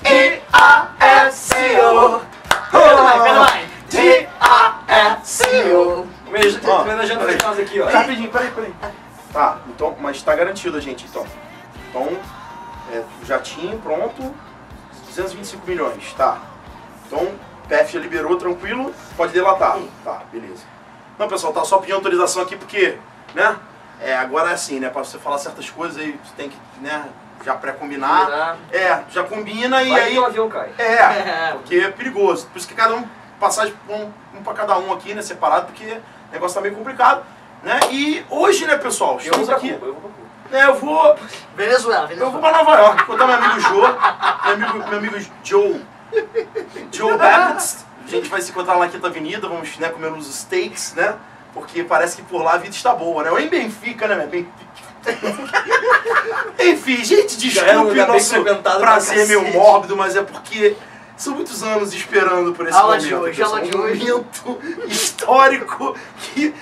D-A-S-C-O. D-A-S-C-O. Homenagendo as casas aqui, ó. Rapidinho, peraí. Tá, então, mas tá garantido, gente, então. Então, jatinho, pronto. 225 milhões, tá. Então, PF já liberou, tranquilo, pode delatar. Tá, beleza. Não, pessoal, tá só pedindo autorização aqui porque, né? Agora é assim, né? Pra você falar certas coisas aí, você tem que, né? Já pré-combinar. Já combina e aí... o avião cai. Porque é perigoso. Por isso que cada um, passagem um pra cada um aqui, né? Separado, porque o negócio tá meio complicado, né? E hoje, né, pessoal, estamos aqui... Eu vou... Venezuela. Eu vou pra Nova York, encontrar meu amigo Joe, meu amigo Joe Babbitt. A gente vai se encontrar lá na Quinta Avenida, vamos, né, comer uns steaks, né? Porque parece que por lá a vida está boa, né? Ou em Benfica, né, Benfica. Enfim, gente, desculpe o nosso prazer meio mórbido, mas é porque são muitos anos esperando por esse momento. Momento histórico que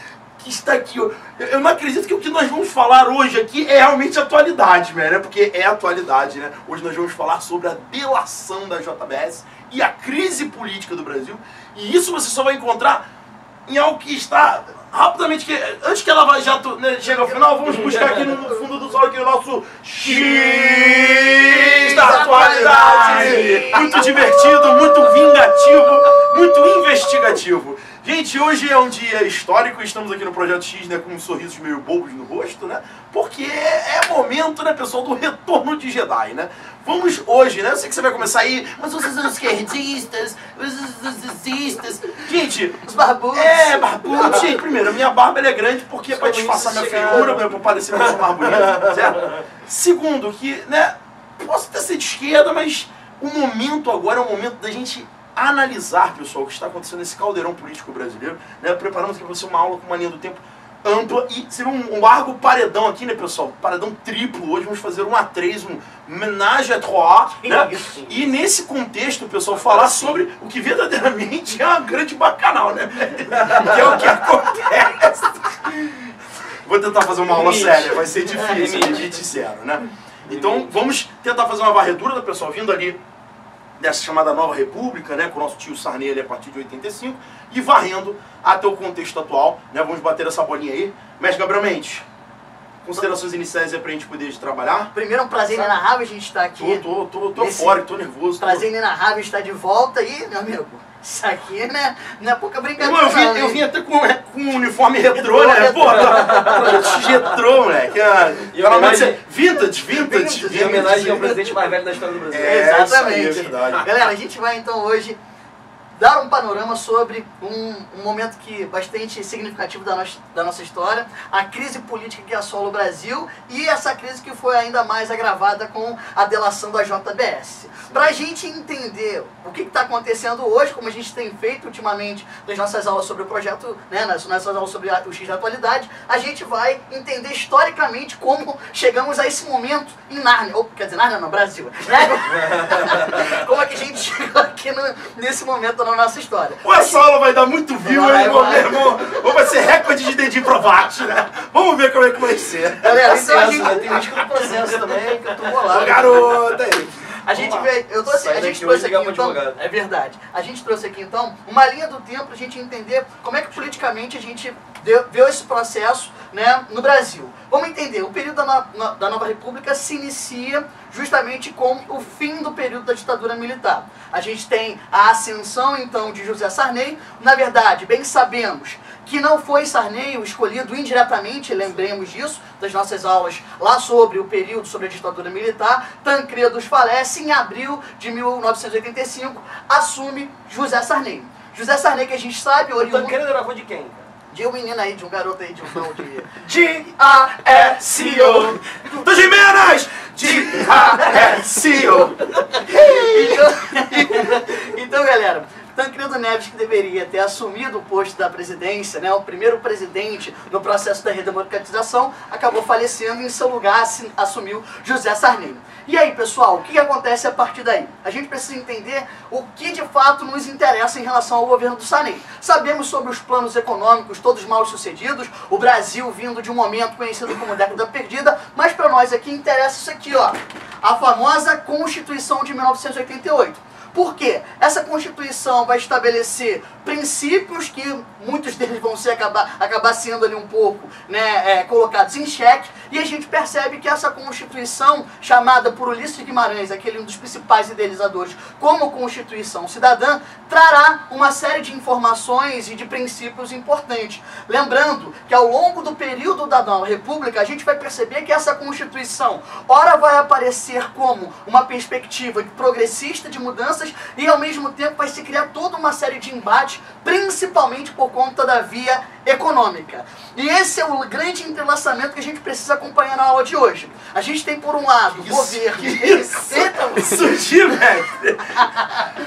está aqui. Eu não acredito que o que nós vamos falar hoje aqui é realmente atualidade, né? Porque é atualidade, né? Hoje nós vamos falar sobre a delação da JBS e a crise política do Brasil. E isso você só vai encontrar em algo que está rapidamente, antes que a Lava Jato, né, chegue ao final, vamos buscar aqui no fundo do sol aqui o nosso X da atualidade. Muito divertido, muito vingativo, muito investigativo. Gente, hoje é um dia histórico, estamos aqui no Projeto X, né, com sorrisos meio bobos no rosto, né, porque é momento, né, pessoal, do retorno de Jedi, né. Vamos hoje, né, eu sei que você vai começar aí, mas vocês são esquerdistas, os nazistas, gente... Os barbudos. Barbudos. Gente, primeiro, a minha barba ela é grande porque é pra disfarçar minha figura, pra parecer uma pessoa mais bonita, certo? Segundo, que, né, posso até ser de esquerda, mas o momento agora é o momento da gente analisar, pessoal, o que está acontecendo nesse caldeirão político brasileiro, né? Preparamos aqui para você uma aula com uma linha do tempo ampla e você vê um largo paredão aqui, né, pessoal? Paredão triplo. Hoje vamos fazer um A3, um ménage à trois, né? E nesse contexto, pessoal, falar sobre o que verdadeiramente é uma grande bacanal, né? Que é o que acontece. Vou tentar fazer uma aula séria, vai ser difícil, limite zero, né? Então vamos tentar fazer uma varredura, pessoal, vindo ali dessa chamada Nova República, né, com o nosso tio Sarney ali a partir de 85, e varrendo até o contexto atual, né, vamos bater essa bolinha aí. Mestre Gabriel Mendes, considerações iniciais aí pra gente poder trabalhar? Primeiro é um prazer inenarrável a gente estar aqui. Tô eufórico, tô nervoso. Prazer inenarrável estar de volta e, meu amigo, isso aqui, né, não é pouca brincadeira. Eu vim até com um uniforme retrô, né? Pô, retrô, moleque. Vintage. Em homenagem ao presidente mais velho da história do Brasil. Exatamente. Isso aí, é verdade. Galera, a gente vai então hoje dar um panorama sobre um momento bastante significativo da nossa história, a crise política que assola o Brasil e essa crise que foi ainda mais agravada com a delação da JBS. Para a gente entender o que está acontecendo hoje, como a gente tem feito ultimamente nas nossas aulas sobre o projeto, né, nas nossas aulas sobre o X da atualidade, a gente vai entender historicamente como chegamos a esse momento em Nárnia, ou quer dizer, Nárnia não, Brasil, né? Como é que a gente chegou aqui nesse momento na nossa história. Essa aula vai dar muito view, hein, meu irmão? Ou vai ser recorde de dedinho provate, né? Vamos ver como é que vai ser. Galera, então a gente tem risco do processo também, que eu tô bolado. Garota aí. A gente veio, a gente trouxe aqui então, é verdade, a gente trouxe aqui então uma linha do tempo pra gente entender como é que politicamente a gente viu esse processo, né, no Brasil. Vamos entender, o período da Nova República se inicia justamente com o fim do período da ditadura militar. A gente tem a ascensão então de José Sarney, na verdade, bem sabemos que não foi Sarney o escolhido indiretamente, lembremos disso, das nossas aulas lá sobre o período, sobre a ditadura militar. Tancredos falece em abril de 1985, assume José Sarney. José Sarney, que a gente sabe, oriundo... Tancredo era avô de quem? De um menino aí, de um garoto aí, de um tal de... G-A-S-C-O Dos Jimenez! G-A-S-C-O Então, galera, Tancredo Neves, que deveria ter assumido o posto da presidência, né, o primeiro presidente no processo da redemocratização, acabou falecendo e em seu lugar assumiu José Sarney. E aí, pessoal, o que acontece a partir daí? A gente precisa entender o que de fato nos interessa em relação ao governo do Sarney. Sabemos sobre os planos econômicos, todos mal sucedidos, o Brasil vindo de um momento conhecido como década perdida, mas para nós aqui interessa isso aqui, ó, a famosa Constituição de 1988. Por quê? Essa Constituição vai estabelecer princípios que muitos deles vão ser acabar sendo ali um pouco, né, colocados em xeque, e a gente percebe que essa Constituição, chamada por Ulisses de Guimarães, aquele um dos principais idealizadores, como Constituição Cidadã, trará uma série de informações e de princípios importantes. Lembrando que ao longo do período da nova República, a gente vai perceber que essa Constituição, ora vai aparecer como uma perspectiva progressista de mudanças, e ao mesmo tempo vai se criar toda uma série de embates, principalmente por conta da via econômica. E esse é o grande entrelaçamento que a gente precisa acompanhar na aula de hoje. A gente tem por um lado o governo... Surgiu, mestre!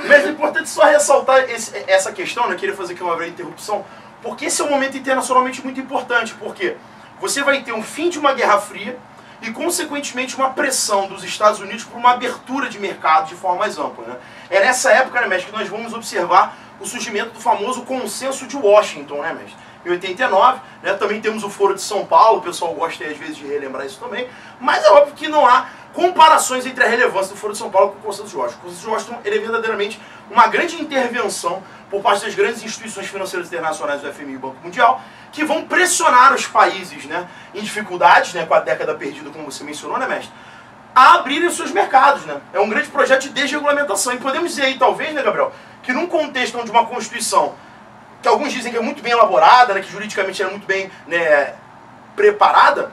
Mas é importante só ressaltar essa questão, né? Eu queria fazer aqui uma breve interrupção, porque esse é um momento internacionalmente muito importante, porque você vai ter um fim de uma Guerra Fria e, consequentemente, uma pressão dos Estados Unidos por uma abertura de mercado de forma mais ampla, né? É nessa época, né, mestre, que nós vamos observar o surgimento do famoso Consenso de Washington, né, mestre? Em 89, né, também temos o Foro de São Paulo, o pessoal gosta às vezes de relembrar isso também, mas é óbvio que não há comparações entre a relevância do Foro de São Paulo com o Consenso de Washington. O Consenso de Washington ele é verdadeiramente uma grande intervenção por parte das grandes instituições financeiras internacionais do FMI e Banco Mundial, que vão pressionar os países, né, em dificuldades, né, com a década perdida, como você mencionou, né, mestre, a abrirem os seus mercados, né? É um grande projeto de desregulamentação. E podemos dizer aí, talvez, né, Gabriel, que num contexto onde uma Constituição, que alguns dizem que é muito bem elaborada, né, que juridicamente é muito bem, né, preparada,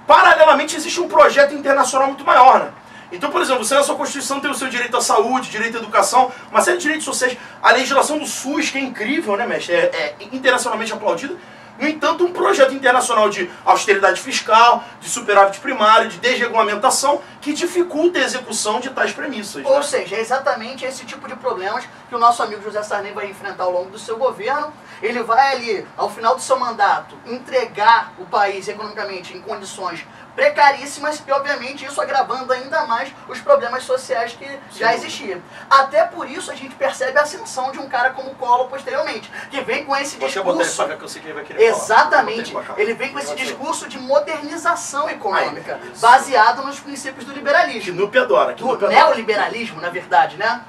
paralelamente existe um projeto internacional muito maior, né? Então, por exemplo, você na sua Constituição tem o seu direito à saúde, direito à educação, uma série de direitos sociais, a legislação do SUS, que é incrível, né, mestre? É internacionalmente aplaudida. No entanto, um projeto internacional de austeridade fiscal, de superávit primário, de desregulamentação, que dificulta a execução de tais premissas. Ou seja, é exatamente esse tipo de problemas que o nosso amigo José Sarney vai enfrentar ao longo do seu governo. Ele vai ali, ao final do seu mandato, entregar o país economicamente em condições precaríssimas e, obviamente, isso agravando ainda mais os problemas sociais que já existiam. Até por isso a gente percebe a ascensão de um cara como o Collor posteriormente, que vem com esse discurso... Que eu sei que ele vai querer exatamente. Ele vem com esse discurso de modernização econômica, baseado nos princípios do liberalismo. Que Nupe adora. Do neoliberalismo, na verdade, né?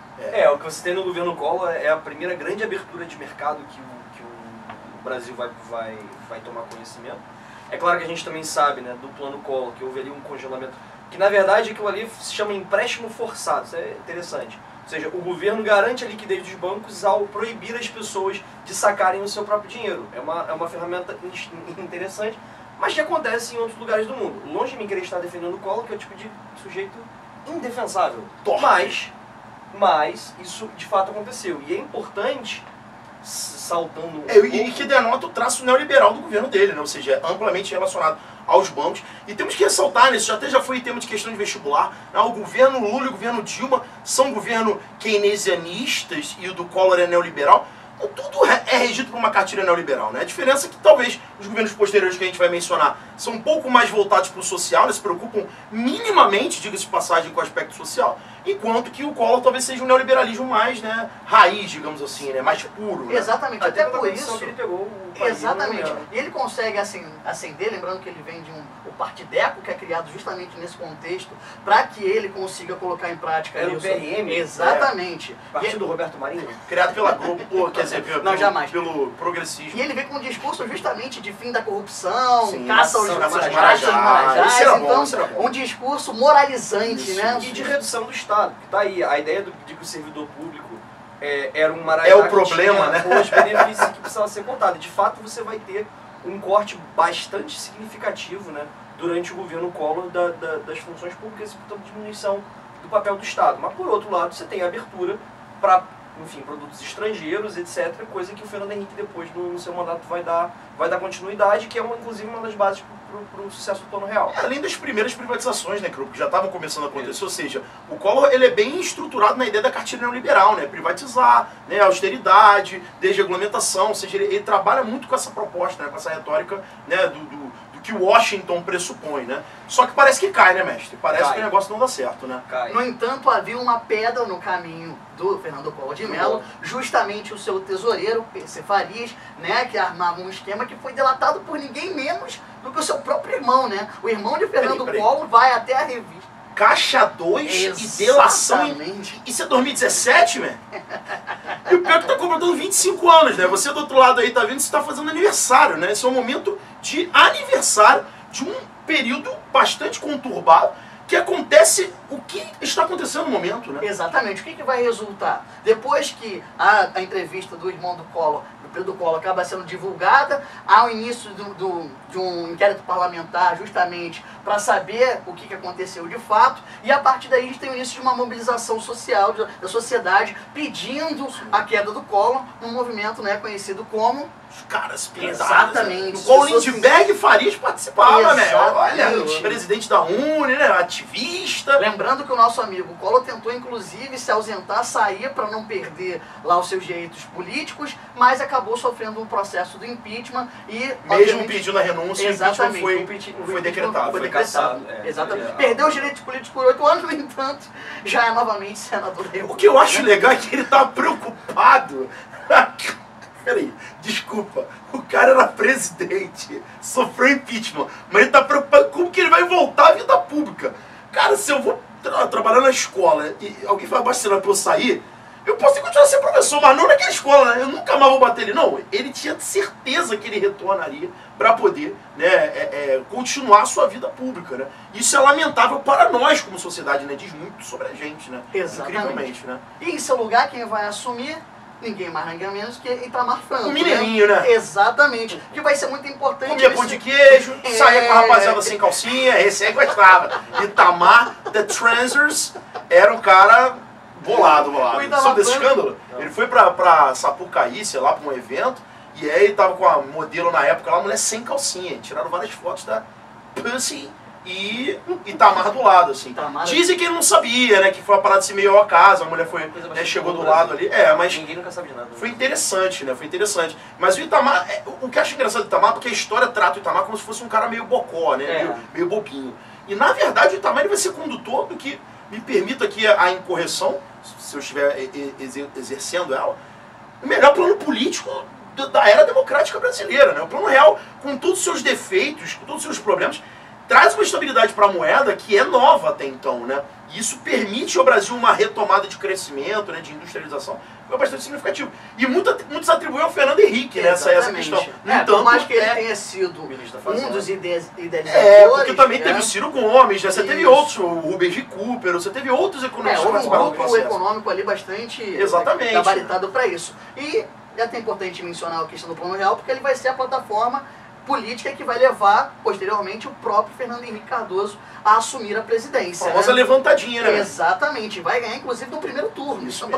O que você tem no governo Collor é a primeira grande abertura de mercado que o Brasil vai tomar conhecimento. É claro que a gente também sabe, né, do plano Collor, que houve ali um congelamento, que na verdade aquilo ali se chama empréstimo forçado, isso é interessante. Ou seja, o governo garante a liquidez dos bancos ao proibir as pessoas de sacarem o seu próprio dinheiro. É uma ferramenta interessante, mas que acontece em outros lugares do mundo. Longe de mim querer estar defendendo o Collor, que é o tipo de sujeito indefensável. Mas isso de fato aconteceu. E é importante... saltando e que denota o traço neoliberal do governo dele, né? Ou seja, é amplamente relacionado aos bancos. E temos que ressaltar nisso, já foi tema de questão de vestibular, né? O governo Lula e o governo Dilma são governo keynesianistas e o do Collor é neoliberal. Tudo é regido por uma cartilha neoliberal, né? A diferença é que talvez os governos posteriores que a gente vai mencionar são um pouco mais voltados para o social, né? Se preocupam minimamente, diga-se de passagem, com o aspecto social, enquanto que o Collor talvez seja um neoliberalismo mais, né, raiz, digamos assim, né? Mais puro. Né? Exatamente, até por isso... que ele pegou o país. Exatamente. E ele consegue ascender, lembrando que ele vem de o Partideco, que é criado justamente nesse contexto, para que ele consiga colocar em prática... Era o PRM? Exatamente. Partido do Roberto Marinho? Criado pela Globo, quer dizer, pelo progressismo. E ele vem com um discurso justamente de fim da corrupção, caça aos marajás. Então, um discurso moralizante, né? E de redução do Estado. Que tá aí, a ideia de que o servidor público era um marajá. É o problema, né? Os benefícios que precisavam ser contados. De fato, você vai ter um corte bastante significativo, né, durante o governo Collor das funções públicas e, portanto, diminuição do papel do Estado. Mas, por outro lado, você tem a abertura para, enfim, produtos estrangeiros, etc., coisa que o Fernando Henrique depois no seu mandato vai dar continuidade, que é inclusive uma das bases para pro sucesso do Plano Real. Além das primeiras privatizações, né, que já estavam começando a acontecer, ou seja, o Collor ele é bem estruturado na ideia da cartilha neoliberal, né, privatizar, né, austeridade, desregulamentação, ou seja, ele trabalha muito com essa proposta, né, com essa retórica, né, do que Washington pressupõe, né? Só que parece que cai, né, mestre? Parece que o negócio não dá certo, né? No entanto, havia uma pedra no caminho do Fernando Collor de Mello, justamente o seu tesoureiro, PC Farias, né, que armava um esquema que foi delatado por ninguém menos do que o seu próprio irmão, né? O irmão de Fernando Collor vai até a revista Caixa 2 e delação. Isso é 2017, velho? E o pior é que tá completando 25 anos, né? Você do outro lado aí tá vendo que você tá fazendo aniversário, né? Esse é um momento de aniversário de um período bastante conturbado que acontece o que está acontecendo no momento, né? Exatamente. O que vai resultar? Depois que a entrevista do irmão do Collor, do Pedro Collor, acaba sendo divulgada, há o início de um inquérito parlamentar justamente para saber o que aconteceu de fato, e a partir daí a gente tem o início de uma mobilização social da sociedade pedindo a queda do Collor, um movimento, né, conhecido como os caras pesados. Exatamente. O Collor Lindbergh e Farias participavam, né? Olha, presidente da UNE, né? Ativista. Lembrando que o nosso amigo Collor tentou, inclusive, se ausentar, sair para não perder lá os seus direitos políticos, mas acabou sofrendo um processo do impeachment e... Mesmo pedindo a renúncia, exatamente, o impeachment foi decretado. Foi decretado. Exatamente. Perdeu os direitos políticos por 8 anos, no entanto, já é novamente senador da República. O que eu acho legal é que ele tá preocupado... Peraí, desculpa, o cara era presidente, sofreu impeachment, mas ele tá preocupado como que ele vai voltar à vida pública. Cara, se eu vou trabalhar na escola e alguém vai abastecer pra eu sair, eu posso continuar sendo professor, mas não naquela escola, né? Eu nunca mais vou bater ele, não. Ele tinha certeza que ele retornaria para poder, né, continuar a sua vida pública, né? Isso é lamentável para nós como sociedade, né? Diz muito sobre a gente, né? Exatamente. Incrivelmente, né? E em seu lugar, quem vai assumir... ninguém mais, ninguém menos que Itamar Franco. O mineirinho, né? Exatamente. Que vai ser muito importante. Comia pão de queijo, saía com a rapaziada sem calcinha, esse aí gostava. Itamar, The Transers, era um cara bolado. Sobre esse escândalo? Não. Ele foi pra Sapucaí, sei lá, pra um evento, e aí ele tava com a modelo na época lá, uma mulher sem calcinha. Tiraram várias fotos da Pussy e Itamar do lado, assim. Itamar... Dizem que ele não sabia, né? Que foi uma parada assim meio ao acaso, a mulher foi, né, chegou do lado ali. Mas ninguém nunca sabe de nada. Foi interessante, né? Foi interessante. Mas o Itamar, o que eu acho engraçado do Itamar, porque a história trata o Itamar como se fosse um cara meio bocó, né? Meio bobinho. E na verdade o Itamar ele vai ser condutor do que, me permita aqui a incorreção, se eu estiver exercendo ela, o melhor plano político da era democrática brasileira, né? O Plano Real, com todos os seus defeitos, com todos os seus problemas, traz uma estabilidade para a moeda que é nova até então, né? E isso permite ao Brasil uma retomada de crescimento, né, de industrialização, foi bastante significativo. E muitos atribuem ao Fernando Henrique, né, essa questão. Por mais que ele tenha sido um dos idealizadores. Porque também teve o Ciro Gomes, né? Você teve outros, o Rubens de Cooper, você teve outros economistas que participaram do processo. Houve um grupo econômico ali bastante gabaritado para isso. E é até importante mencionar a questão do Plano Real, porque ele vai ser a plataforma política que vai levar, posteriormente, o próprio Fernando Henrique Cardoso a assumir a presidência. A famosa levantadinha, né? Exatamente. Vai ganhar, inclusive, no primeiro turno. Isso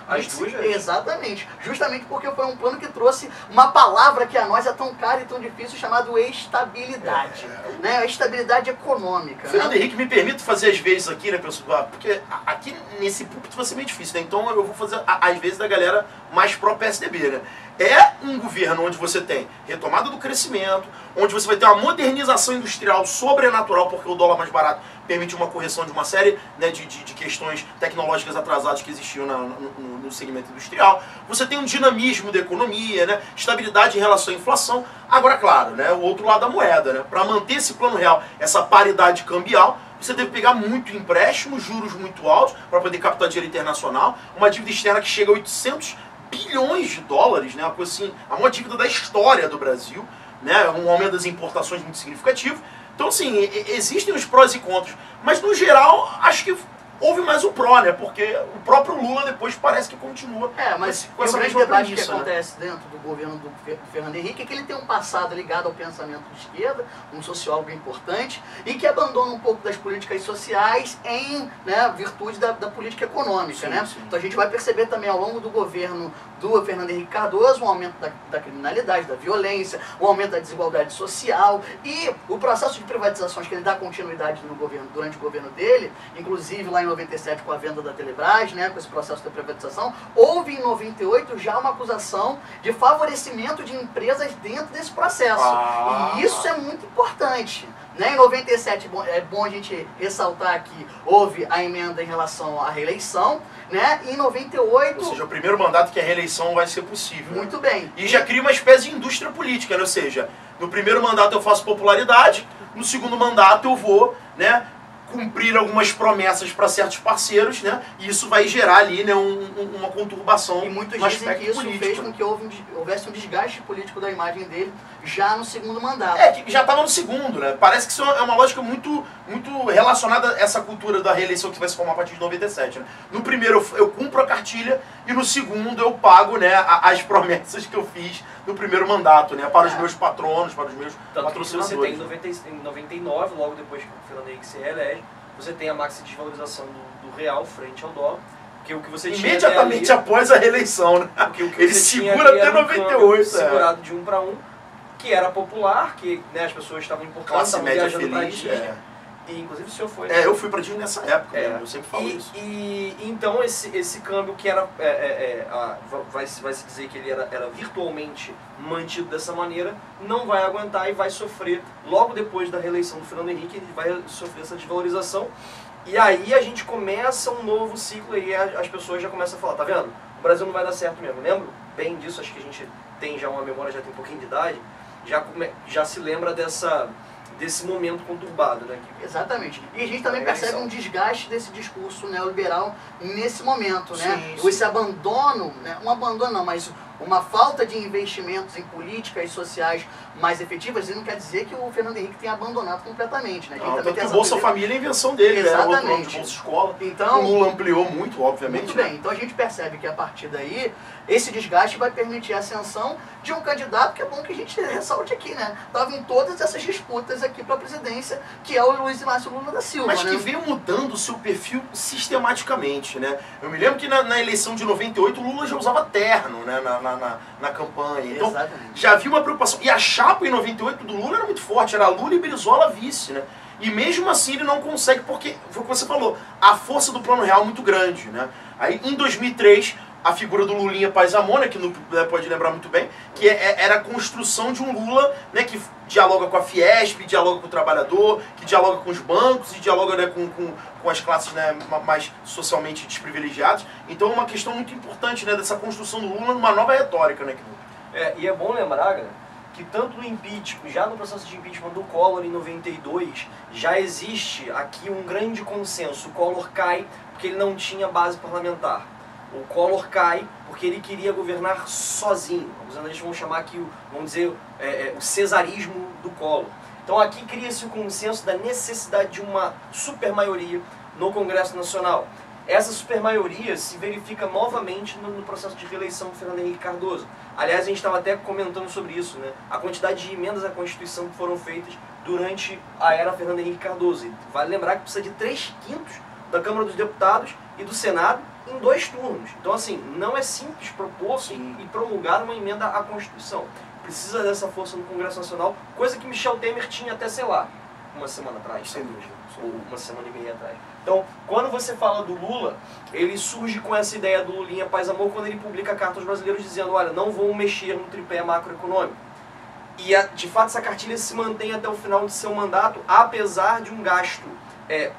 As duas. Exatamente. Justamente porque foi um plano que trouxe uma palavra que a nós é tão cara e tão difícil, chamado estabilidade. Né? A estabilidade econômica. Fernando Henrique, me permite fazer às vezes aqui, né, pessoal? Porque aqui nesse púlpito vai ser meio difícil, né? Então eu vou fazer, às vezes, da galera mais pró-PSDB, né? É um governo onde você tem retomada do crescimento, onde você vai ter uma modernização industrial sobrenatural, porque o dólar mais barato permite uma correção de uma série, né, de questões tecnológicas atrasadas que existiam no segmento industrial. Você tem um dinamismo da economia, né, estabilidade em relação à inflação. Agora, claro, né, o outro lado da moeda, né, para manter esse Plano Real, essa paridade cambial, você deve pegar muito empréstimo, juros muito altos, para poder captar dinheiro internacional, uma dívida externa que chega a 800 bilhões de dólares, né? Uma coisa assim, a maior dívida da história do Brasil, né? Um aumento das importações muito significativo. Então, assim, existem os prós e contras, mas no geral, acho que houve mais o pró, né? Porque o próprio Lula depois parece que continua mas com essa o grande mesma debate premissa, que acontece dentro do governo do Fernando Henrique é que ele tem um passado ligado ao pensamento de esquerda, um sociólogo importante, e que abandona um pouco das políticas sociais em virtude da política econômica, né? Sim. Então a gente vai perceber também ao longo do governo do Fernando Henrique Cardoso um aumento da criminalidade, da violência, um aumento da desigualdade social, e o processo de privatizações que ele dá continuidade no governo, durante o governo dele, inclusive lá em 97 com a venda da Telebrás, né, com esse processo de privatização, houve em 98 já uma acusação de favorecimento de empresas dentro desse processo. E isso é muito importante. Em 97, é bom a gente ressaltar que houve a emenda em relação à reeleição, e em 98... Ou seja, o primeiro mandato que a reeleição vai ser possível. Muito bem. E já cria uma espécie de indústria política, né? Ou seja, no primeiro mandato eu faço popularidade, no segundo mandato eu vou, cumprir algumas promessas para certos parceiros, e isso vai gerar ali, uma conturbação. E muitos no dizem que isso político. fez com que houvesse um desgaste político da imagem dele já no segundo mandato. Que já estava no segundo, né? Parece que isso é uma lógica muito relacionada a essa cultura da reeleição que vai se formar a partir de 97, né? No primeiro eu cumpro a cartilha e no segundo eu pago, as promessas que eu fiz no primeiro mandato, para os meus patronos, para os meus patrocinadores. Você tem em 99, logo depois que o Fernando Henrique se reelege, você tem a máxima desvalorização do real frente ao dólar. Porque o que você tinha imediatamente após a reeleição, né? Porque o que ele segura até 98, segurado de 1 para 1, que era popular, que as pessoas estavam importando, estavam viajando para Disney. E inclusive o senhor foi. Eu fui para Disney nessa época, eu sempre falo isso. E então esse câmbio que era, vai se dizer que ele era virtualmente mantido dessa maneira, não vai aguentar e vai sofrer, logo depois da reeleição do Fernando Henrique, ele vai sofrer essa desvalorização. E aí a gente começa um novo ciclo e as pessoas já começam a falar, tá vendo? O Brasil não vai dar certo mesmo. Lembro bem disso, acho que a gente tem já uma memória, já tem um pouquinho de idade, já se lembra desse momento conturbado, né? Exatamente. E a gente também percebe um desgaste desse discurso neoliberal nesse momento, né? Sim. Esse abandono, um abandono não, mas uma falta de investimentos em políticas sociais mais efetivas, e não quer dizer que o Fernando Henrique tenha abandonado completamente, né? O Bolsa Família é a invenção dele, exatamente. Era outro nome de Bolsa Escola. Então, o Lula ampliou muito, obviamente. Muito bem, então a gente percebe que a partir daí, esse desgaste vai permitir a ascensão de um candidato que é bom que a gente ressalte aqui, né? Estava em todas essas disputas aqui para a presidência, que é o Luiz Inácio Lula da Silva, mas que veio mudando o seu perfil sistematicamente, né? Eu me lembro que na eleição de 98 o Lula já usava terno, né? Na campanha. Então, já havia uma preocupação. E a chapa em 98 do Lula era muito forte, era Lula e Brizola vice, né? E mesmo assim ele não consegue, porque, foi o que você falou, a força do Plano Real é muito grande, né? Aí, em 2003, a figura do Lulinha Paz Amor, que não pode lembrar muito bem, que era a construção de um Lula, né, que dialoga com a Fiesp, dialoga com o trabalhador, que dialoga com os bancos e dialoga, né, com as classes, né, mais socialmente desprivilegiadas. Então é uma questão muito importante, né, dessa construção do Lula numa nova retórica, né? E é bom lembrar, galera, que tanto no impeachment, já no processo de impeachment do Collor em 92, já existe aqui um grande consenso. O Collor cai porque ele não tinha base parlamentar. O Collor cai porque ele queria governar sozinho. Os analistas vão chamar aqui, vamos dizer, o cesarismo do Collor. Então aqui cria-se o consenso da necessidade de uma supermaioria no Congresso Nacional. Essa supermaioria se verifica novamente no processo de reeleição do Fernando Henrique Cardoso. Aliás, a gente estava até comentando sobre isso, né? A quantidade de emendas à Constituição que foram feitas durante a era Fernando Henrique Cardoso. E vale lembrar que precisa de 3/5 da Câmara dos Deputados e do Senado em 2 turnos. Então, assim, não é simples propor e promulgar uma emenda à Constituição. Precisa dessa força no Congresso Nacional, coisa que Michel Temer tinha até, sei lá, uma semana atrás, ou uma semana e meia atrás. Então, quando você fala do Lula, ele surge com essa ideia do Lulinha Paz Amor quando ele publica a Carta aos Brasileiros dizendo, olha, não vão mexer no tripé macroeconômico. E, de fato, essa cartilha se mantém até o final de seu mandato, apesar de um gasto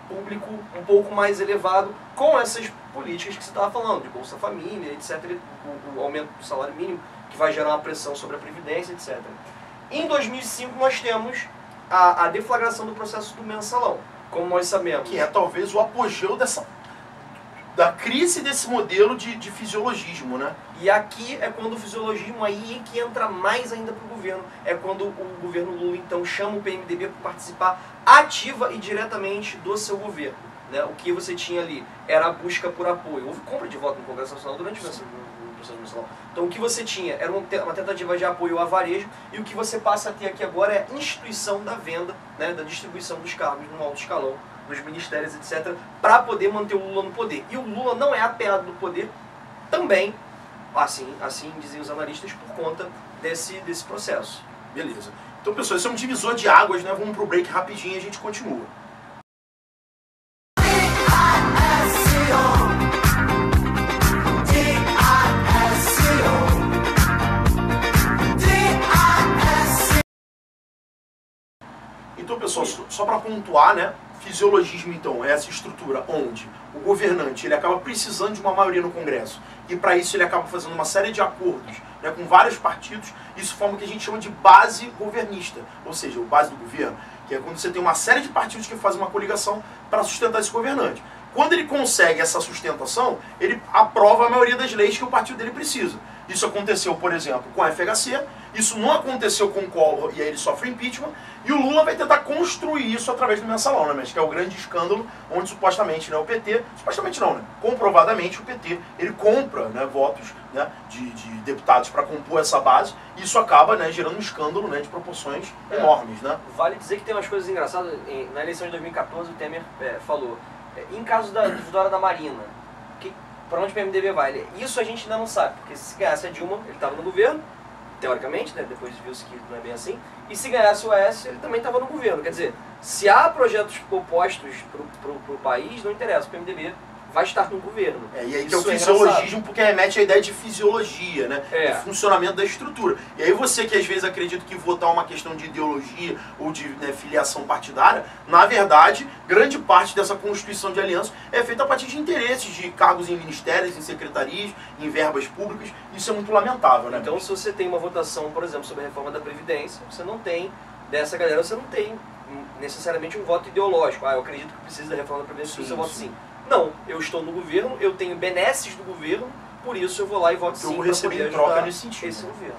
público um pouco mais elevado com essas políticas que você estava falando, de Bolsa Família, etc., o aumento do salário mínimo, que vai gerar uma pressão sobre a Previdência, etc. Em 2005, nós temos a deflagração do processo do mensalão, como nós sabemos. Que é talvez o apogeu da crise desse modelo de fisiologismo, né? E aqui é quando o fisiologismo aí é que entra mais ainda para o governo. É quando o governo Lula, então, chama o PMDB para participar ativa e diretamente do seu governo. né, o que você tinha ali era a busca por apoio. Houve compra de voto no Congresso Nacional durante o processo nacional. Então o que você tinha era uma tentativa de apoio ao varejo, e o que você passa a ter aqui agora é a instituição da venda, né, da distribuição dos cargos no alto escalão, nos ministérios, etc., para poder manter o Lula no poder. E o Lula não é apeado no poder também, assim dizem os analistas, por conta desse processo. Beleza. Então, pessoal, esse é um divisor de águas, né? Vamos pro break rapidinho e a gente continua. Então, pessoal, só para pontuar, né? Fisiologismo, então, é essa estrutura onde o governante ele acaba precisando de uma maioria no Congresso, e para isso ele acaba fazendo uma série de acordos, né, com vários partidos. Isso forma o que a gente chama de base governista, ou seja, o base do governo, que é quando você tem uma série de partidos que fazem uma coligação para sustentar esse governante. Quando ele consegue essa sustentação, ele aprova a maioria das leis que o partido dele precisa. Isso aconteceu, por exemplo, com a FHC, isso não aconteceu com o Collor, e aí ele sofre impeachment, e o Lula vai tentar construir isso através do mensalão, né, mas que é o grande escândalo, onde supostamente, né, o PT, supostamente não, né, comprovadamente o PT, ele compra, né, votos, né, de deputados para compor essa base, e isso acaba, né, gerando um escândalo, né, de proporções enormes, né. Vale dizer que tem umas coisas engraçadas. Na eleição de 2014 o Temer falou, em caso da vitória da Marina, para onde o PMDB vai? Isso a gente ainda não sabe, porque se ganhasse a Dilma, ele estava no governo, teoricamente, né, depois viu-se que não é bem assim, e se ganhasse o Aécio, ele também estava no governo. Quer dizer, se há projetos opostos para o país, não interessa, o PMDB vai estar no governo. E aí que é o fisiologismo, porque remete à ideia de fisiologia, né? De funcionamento da estrutura. E aí você que às vezes acredita que votar é uma questão de ideologia ou de, né, filiação partidária, na verdade, grande parte dessa constituição de aliança é feita a partir de interesses, de cargos em ministérios, em secretarias, em verbas públicas. Isso é muito lamentável, né? Então, se você tem uma votação, por exemplo, sobre a reforma da Previdência, você não tem, dessa galera, você não tem necessariamente um voto ideológico. Eu acredito que precisa da reforma da Previdência, por isso eu voto sim. Não, eu estou no governo, eu tenho benesses do governo, por isso eu vou lá e voto sim. Eu vou receber em troca nesse sentido. Esse governo.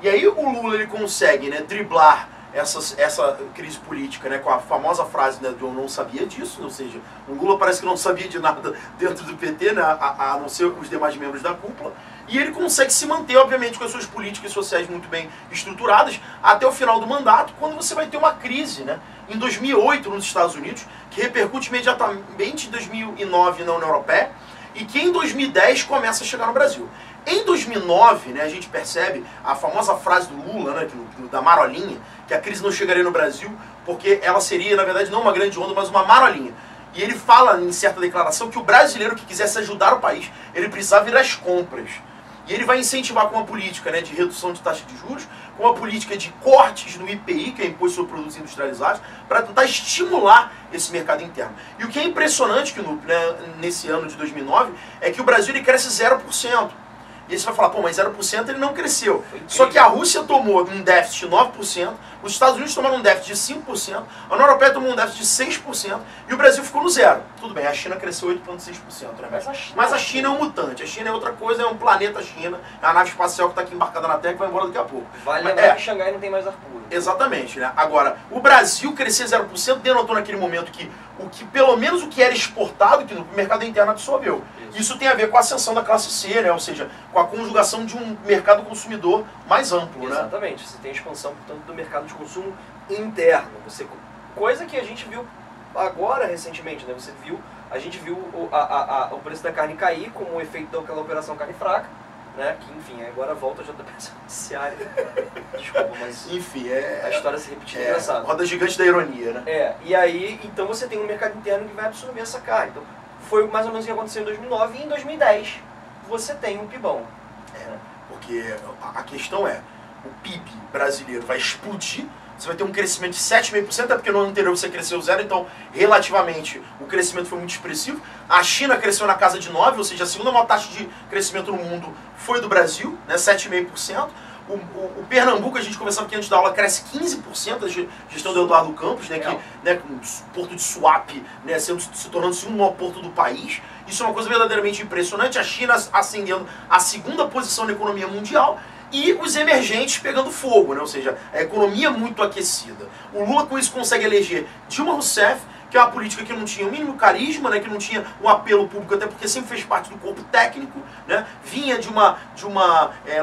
E aí o Lula ele consegue, né, driblar essa crise política, né, com a famosa frase, né, do eu não sabia disso, ou seja, o Lula parece que não sabia de nada dentro do PT, né, a não ser os demais membros da cúpula, e ele consegue se manter, obviamente, com as suas políticas sociais muito bem estruturadas até o final do mandato, quando você vai ter uma crise, né, em 2008 nos Estados Unidos, que repercute imediatamente em 2009 na União Europeia, e que em 2010 começa a chegar no Brasil. Em 2009, né, a gente percebe a famosa frase do Lula, né, da marolinha, que a crise não chegaria no Brasil, porque ela seria, na verdade, não uma grande onda, mas uma marolinha. E ele fala, em certa declaração, que o brasileiro que quisesse ajudar o país, ele precisava ir às compras. E ele vai incentivar com uma política, né, de redução de taxa de juros, com uma política de cortes no IPI, que é Imposto sobre Produtos Industrializados, para tentar estimular esse mercado interno. E o que é impressionante, que nesse ano de 2009, é que o Brasil ele cresce 0%. E aí você vai falar, pô, mas 0% ele não cresceu. Só que a Rússia tomou um déficit de 9%, os Estados Unidos tomaram um déficit de 5%, a União Europeia tomou um déficit de 6%, e o Brasil ficou no zero. Tudo bem, a China cresceu 8,6%, né? Mas a China é um mutante, a China é outra coisa, é um planeta China, é a nave espacial que está aqui embarcada na Terra e vai embora daqui a pouco. Vale lembrar que Xangai não tem mais ar puro. Exatamente, né? Agora, o Brasil crescer 0% denotou naquele momento que pelo menos o que era exportado, que no mercado interno absorveu. Isso tem a ver com a ascensão da classe C, né? Ou seja, com a conjugação de um mercado consumidor mais amplo. Exatamente, você tem a expansão, portanto, do mercado de consumo interno. Coisa que a gente viu agora, recentemente, né? A gente viu o preço da carne cair como um efeito daquela operação carne fraca, né? Que, enfim, agora volta já da peça judiciária. Desculpa, mas enfim, a história se repetindo é engraçado. Roda gigante da ironia, né? E aí, então você tem um mercado interno que vai absorver essa carne. Então, foi mais ou menos o que aconteceu em 2009, e em 2010 você tem um PIBão. Porque a questão é, o PIB brasileiro vai explodir, você vai ter um crescimento de 7,5%, é porque no ano anterior você cresceu 0%, então relativamente o crescimento foi muito expressivo. A China cresceu na casa de 9%, ou seja, a segunda maior taxa de crescimento no mundo foi do Brasil, né, 7,5%. O Pernambuco, a gente conversava aqui antes da aula, cresce 15%, a gestão do Eduardo Campos, né, que, né, com o porto de Suape, né, se tornando-se o maior porto do país. Isso é uma coisa verdadeiramente impressionante. A China ascendendo a segunda posição na economia mundial e os emergentes pegando fogo, né, ou seja, a economia muito aquecida. O Lula com isso consegue eleger Dilma Rousseff, que é uma política que não tinha o mínimo carisma, né, que não tinha um apelo público, até porque sempre fez parte do corpo técnico, né, vinha de uma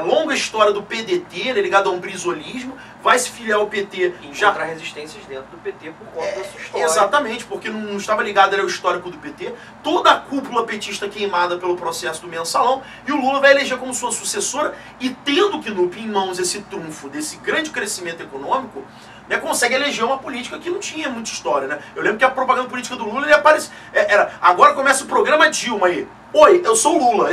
longa história do PDT, né, ligado a um brisolismo, vai se filiar ao PT. Encontrar resistências dentro do PT por conta da sua história. Exatamente, porque não estava ligado ao histórico do PT, toda a cúpula petista queimada pelo processo do mensalão, e o Lula vai eleger como sua sucessora, e tendo o Knupp em mãos esse trunfo desse grande crescimento econômico, né, consegue eleger uma política que não tinha muita história, né? Eu lembro que a propaganda política do Lula, ele aparece, agora começa o programa Dilma aí. Oi, eu sou o Lula.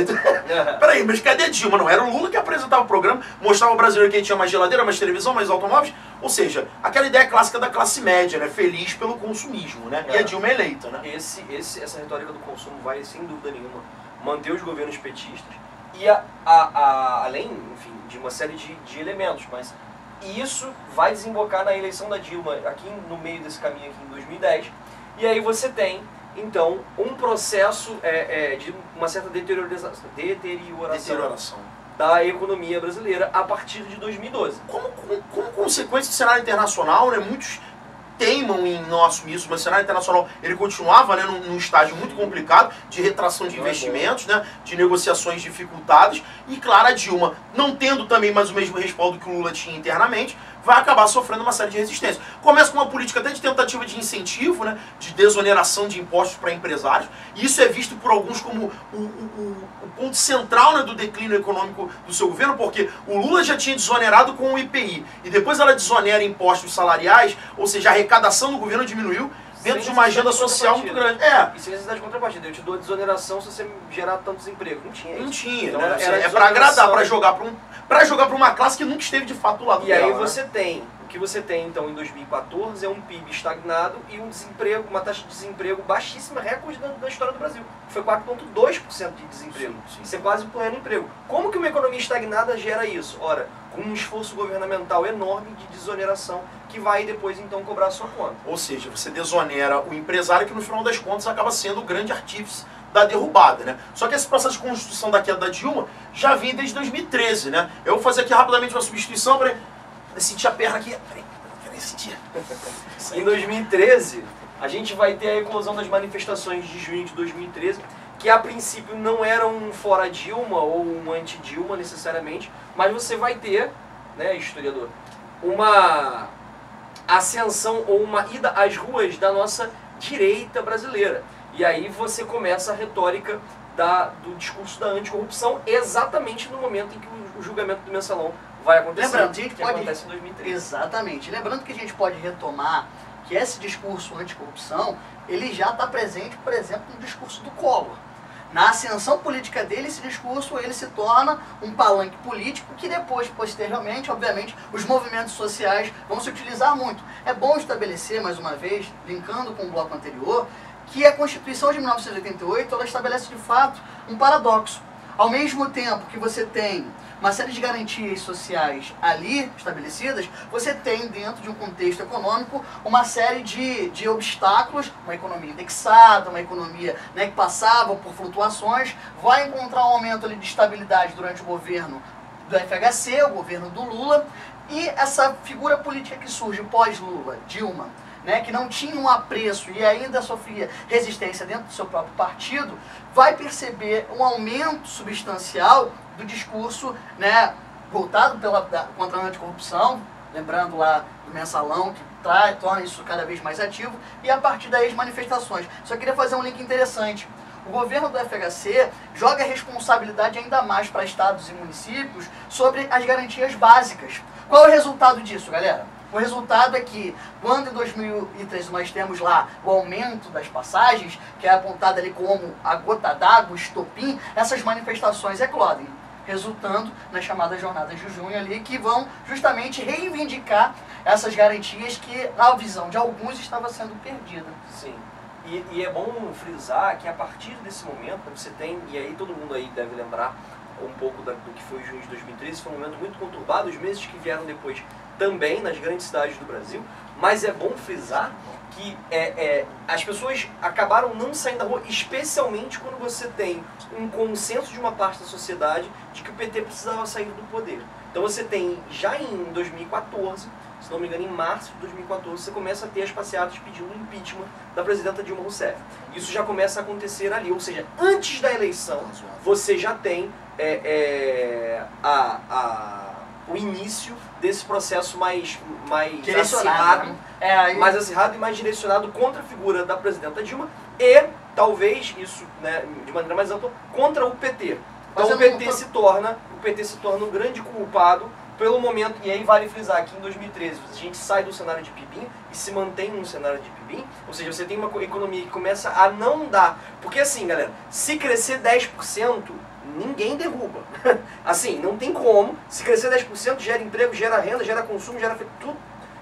Peraí, mas cadê a Dilma? Não, era o Lula que apresentava o programa, mostrava ao brasileiro que tinha mais geladeira, mais televisão, mais automóveis. Ou seja, aquela ideia clássica da classe média, né? Feliz pelo consumismo, né? E a Dilma é eleita, né? Essa retórica do consumo vai, sem dúvida nenhuma, manter os governos petistas e além, enfim, de uma série de elementos, mas isso vai desembocar na eleição da Dilma aqui no meio desse caminho aqui em 2010. E aí você tem então um processo de uma certa deterioração da economia brasileira a partir de 2012. Como consequência do cenário internacional, né, muitos teimam em não assumir isso, mas o cenário internacional ele continuava, né, num estágio muito complicado de retração de investimentos, né, de negociações dificultadas, e claro, a Dilma, não tendo também mais o mesmo respaldo que o Lula tinha internamente, vai acabar sofrendo uma série de resistências. Começa com uma política até de tentativa de incentivo, né, de desoneração de impostos para empresários, e isso é visto por alguns como o ponto central, né, do declínio econômico do seu governo, porque o Lula já tinha desonerado com o IPI, e depois ela desonera impostos salariais, ou seja, a arrecadação do governo diminuiu, dentro de uma agenda social muito grande. E sem necessidade de contrapartida. Eu te dou desoneração se você gerar tantos empregos. Não tinha isso. Não tinha. Então, né? É para agradar, para jogar para uma classe que nunca esteve de fato do lado dela. E aí você tem, o que você tem então em 2014 é um PIB estagnado e um desemprego, uma taxa de desemprego baixíssima, recorde da história do Brasil. Foi 4,2% de desemprego. Sim. Isso é quase um pleno emprego. Como que uma economia estagnada gera isso? Ora, com um esforço governamental enorme de desoneração que vai depois então cobrar a sua conta. Ou seja, você desonera o empresário que no final das contas acaba sendo o grande artífice da derrubada, né? Só que esse processo de constituição da queda da Dilma já vinha desde 2013, né? Eu vou fazer aqui rapidamente uma substituição para sentir a perna aqui. Peraí, sentir. Em 2013, a gente vai ter a eclosão das manifestações de junho de 2013, que a princípio não eram um fora Dilma ou um anti-Dilma necessariamente, mas você vai ter, né, historiador, uma ascensão ou uma ida às ruas da nossa direita brasileira. E aí você começa a retórica do discurso da anticorrupção exatamente no momento em que o julgamento do mensalão vai acontecer. Lembrando, a gente pode... acontece em 2013. Exatamente. Lembrando que a gente pode retomar que esse discurso anticorrupção, ele já está presente, por exemplo, no discurso do Collor. Na ascensão política dele, esse discurso ele se torna um palanque político que depois, posteriormente, obviamente, os movimentos sociais vão se utilizar muito. É bom estabelecer, mais uma vez, linkando com o bloco anterior, que a Constituição de 1988 ela estabelece de fato um paradoxo. Ao mesmo tempo que você tem uma série de garantias sociais ali estabelecidas, você tem dentro de um contexto econômico uma série de obstáculos, uma economia indexada, uma economia, né, que passava por flutuações, vai encontrar um aumento ali de estabilidade durante o governo do FHC, o governo do Lula, e essa figura política que surge pós-Lula, Dilma, né, que não tinha um apreço e ainda sofria resistência dentro do seu próprio partido, vai perceber um aumento substancial do discurso, né, voltado contra a anticorrupção, lembrando lá do mensalão, que torna isso cada vez mais ativo, e a partir daí as manifestações. Só queria fazer um link interessante. O governo do FHC joga a responsabilidade ainda mais para estados e municípios sobre as garantias básicas. Qual é o resultado disso, galera? O resultado é que, quando em 2013 nós temos lá o aumento das passagens, que é apontado ali como a gota d'água, o estopim, essas manifestações eclodem, resultando nas chamadas jornadas de junho ali, que vão justamente reivindicar essas garantias que, na visão de alguns, estava sendo perdida. Sim. E é bom frisar que a partir desse momento você tem, e aí todo mundo aí deve lembrar um pouco do que foi o junho de 2013, foi um momento muito conturbado, os meses que vieram depois também nas grandes cidades do Brasil, mas é bom frisar que as pessoas acabaram não saindo da rua, especialmente quando você tem um consenso de uma parte da sociedade de que o PT precisava sair do poder. Então você tem, já em 2014, se não me engano, em março de 2014, você começa a ter as passeatas pedindo o impeachment da presidenta Dilma Rousseff. Isso já começa a acontecer ali, ou seja, antes da eleição, você já tem o início desse processo mais acirrado, mais acirrado e mais direcionado contra a figura da presidenta Dilma e, talvez, isso, né, de maneira mais ampla, contra o PT. Então o PT se torna um grande culpado pelo momento, e aí vale frisar que em 2013 a gente sai do cenário de PIBIM e se mantém no cenário de PIBIM, ou seja, você tem uma economia que começa a não dar, porque assim, galera, se crescer 10%, ninguém derruba. Assim, não tem como, se crescer 10%, gera emprego, gera renda, gera consumo, gera tudo.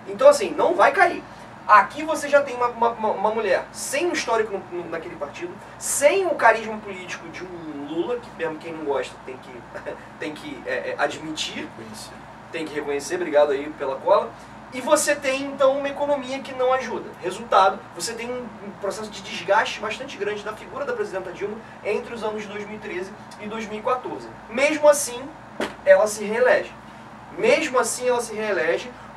Então assim, não vai cair. Aqui você já tem uma mulher sem um histórico naquele partido, sem o carisma político de um Lula, que mesmo quem não gosta tem que admitir, tem que reconhecer, obrigado aí pela cola. E você tem então uma economia que não ajuda. Resultado, você tem um processo de desgaste bastante grande da figura da presidenta Dilma entre os anos de 2013 e 2014. Mesmo assim, ela se reelege.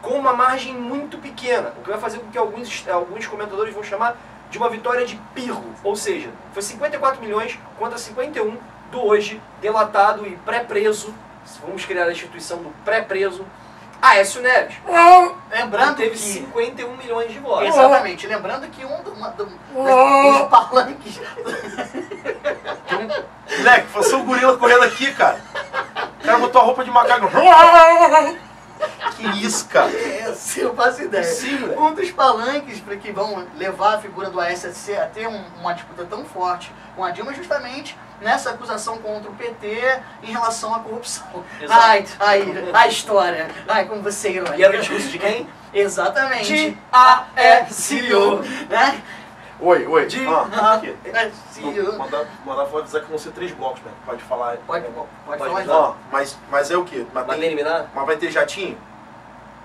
Com uma margem muito pequena, o que vai fazer com que alguns comentadores vão chamar de uma vitória de pirro, ou seja, foi 54 milhões contra 51 do hoje delatado e pré-preso, vamos criar a instituição do pré-preso, Aécio Neves. Lembrando teve que 51 milhões de votos. Exatamente, lembrando que dos palanques... Moleque, você um gorila correndo aqui, cara. O cara botou a roupa de macaco. Que isso, cara? Eu faço ideia. Sim, um dos palanques para que vão levar a figura do Aécio a ter uma disputa tão forte com a Dilma, justamente nessa acusação contra o PT em relação à corrupção. Ai, a história. Ai, como você é irônico. E era o discurso de quem? Exatamente. De Aécio. Né? Oi. De Aécio. Mandar vou avisar que vão ser 3 blocos, né? Pode falar. Pode falar. Ó, mas é o quê? Vai eliminar? Mas vai ter jatinho?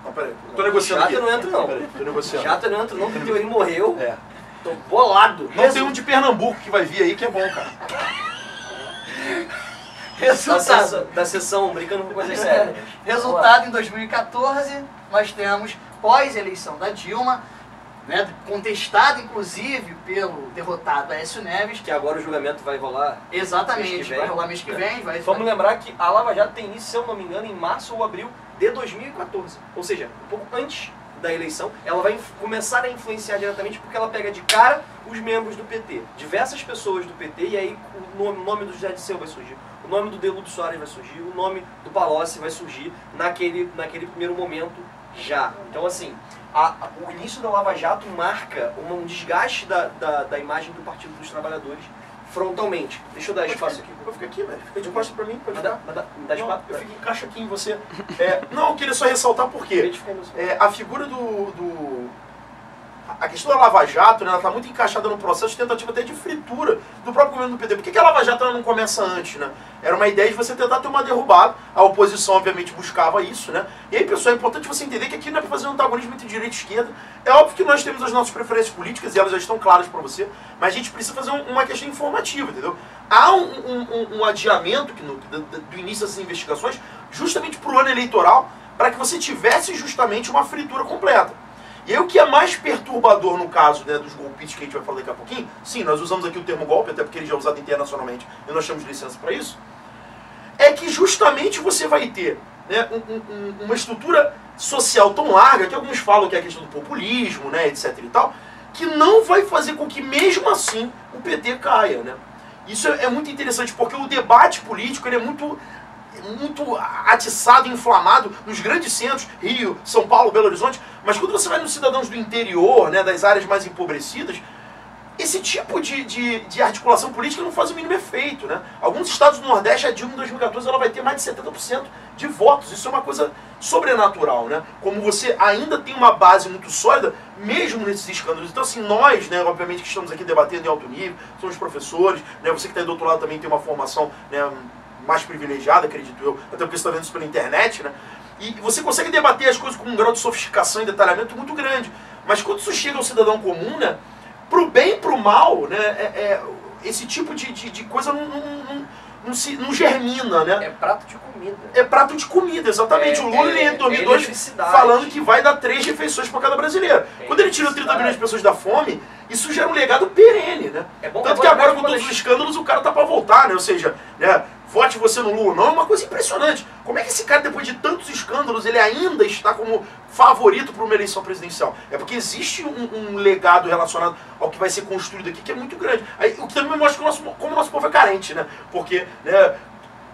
Não, peraí. Tô negociando Jato aqui. não entra, não. Peraí, tô negociando. Jato não entra, não, porque ele morreu. É. Tô bolado. Não tem um de Pernambuco que vai vir aí que é bom, cara. Resultado. Da sessão, brincando com coisas sérias. Resultado, em 2014, nós temos pós-eleição da Dilma, né, contestado inclusive pelo derrotado Aécio Neves. Que agora o julgamento vai rolar. Exatamente, vai rolar mês que vem. Vamos lembrar que a Lava Jato tem início, se eu não me engano, em março ou abril de 2014. Ou seja, um pouco antes da eleição, ela vai começar a influenciar diretamente porque ela pega de cara os membros do PT. Diversas pessoas do PT, e aí o nome do José Disseu vai surgir, o nome do Delúdio Soares vai surgir, o nome do Palocci vai surgir naquele primeiro momento já. Então assim, o início da Lava Jato marca um desgaste da imagem do Partido dos Trabalhadores frontalmente. Deixa eu dar espaço aqui. Eu fico aqui, velho. Fica de costas pra mim. Pode Me dar. dá espaço? Eu fico encaixa aqui em você. Não, eu queria só ressaltar por quê. A figura a questão da Lava Jato, né, ela está muito encaixada no processo de tentativa até de fritura do próprio governo do PT. Por que a Lava Jato ela não começa antes, né? Era uma ideia de você tentar ter uma derrubada. A oposição, obviamente, buscava isso, né? E aí, pessoal, é importante você entender que aqui não é para fazer um antagonismo entre direita e esquerda. É óbvio que nós temos as nossas preferências políticas e elas já estão claras para você, mas a gente precisa fazer uma questão informativa, entendeu? Há um adiamento do início dessas investigações justamente para o ano eleitoral, para que você tivesse justamente uma fritura completa. E aí o que é mais perturbador no caso, né, dos golpistas que a gente vai falar daqui a pouquinho, sim, nós usamos aqui o termo golpe, até porque ele já é usado internacionalmente e nós temos licença para isso, é que justamente você vai ter, né, uma estrutura social tão larga, que alguns falam que é a questão do populismo, né, etc e tal, que não vai fazer com que mesmo assim o PT caia, né. Isso é muito interessante, porque o debate político ele é muito atiçado e inflamado nos grandes centros, Rio, São Paulo, Belo Horizonte, mas quando você vai nos cidadãos do interior, né, das áreas mais empobrecidas, esse tipo de articulação política não faz o mínimo efeito, né? Alguns estados do Nordeste, a Dilma em 2014 ela vai ter mais de 70% de votos, isso é uma coisa sobrenatural, né? Como você ainda tem uma base muito sólida, mesmo nesses escândalos. Então assim, nós, né, obviamente que estamos aqui debatendo em alto nível, somos professores, né, você que está aí do outro lado também tem uma formação, né, mais privilegiada, acredito eu, até porque você está vendo isso pela internet, né? E você consegue debater as coisas com um grau de sofisticação e detalhamento muito grande. Mas quando isso chega ao cidadão comum, né, pro bem e pro mal, né, esse tipo de coisa não germina, né? É prato de comida. É prato de comida, exatamente. O Lula em 2002 falando que vai dar 3 refeições para cada brasileiro. Quando ele tira 30 milhões de pessoas da fome, isso gera um legado perene, né? Tanto que agora, com todos os escândalos, o cara tá para voltar, né? Ou seja, né, vote você no Lula. Não, é uma coisa impressionante. Como é que esse cara, depois de tantos escândalos, ele ainda está como favorito para uma eleição presidencial? É porque existe um legado relacionado ao que vai ser construído aqui que é muito grande. Aí, o que também mostra como o nosso povo é carente, né? Porque, né,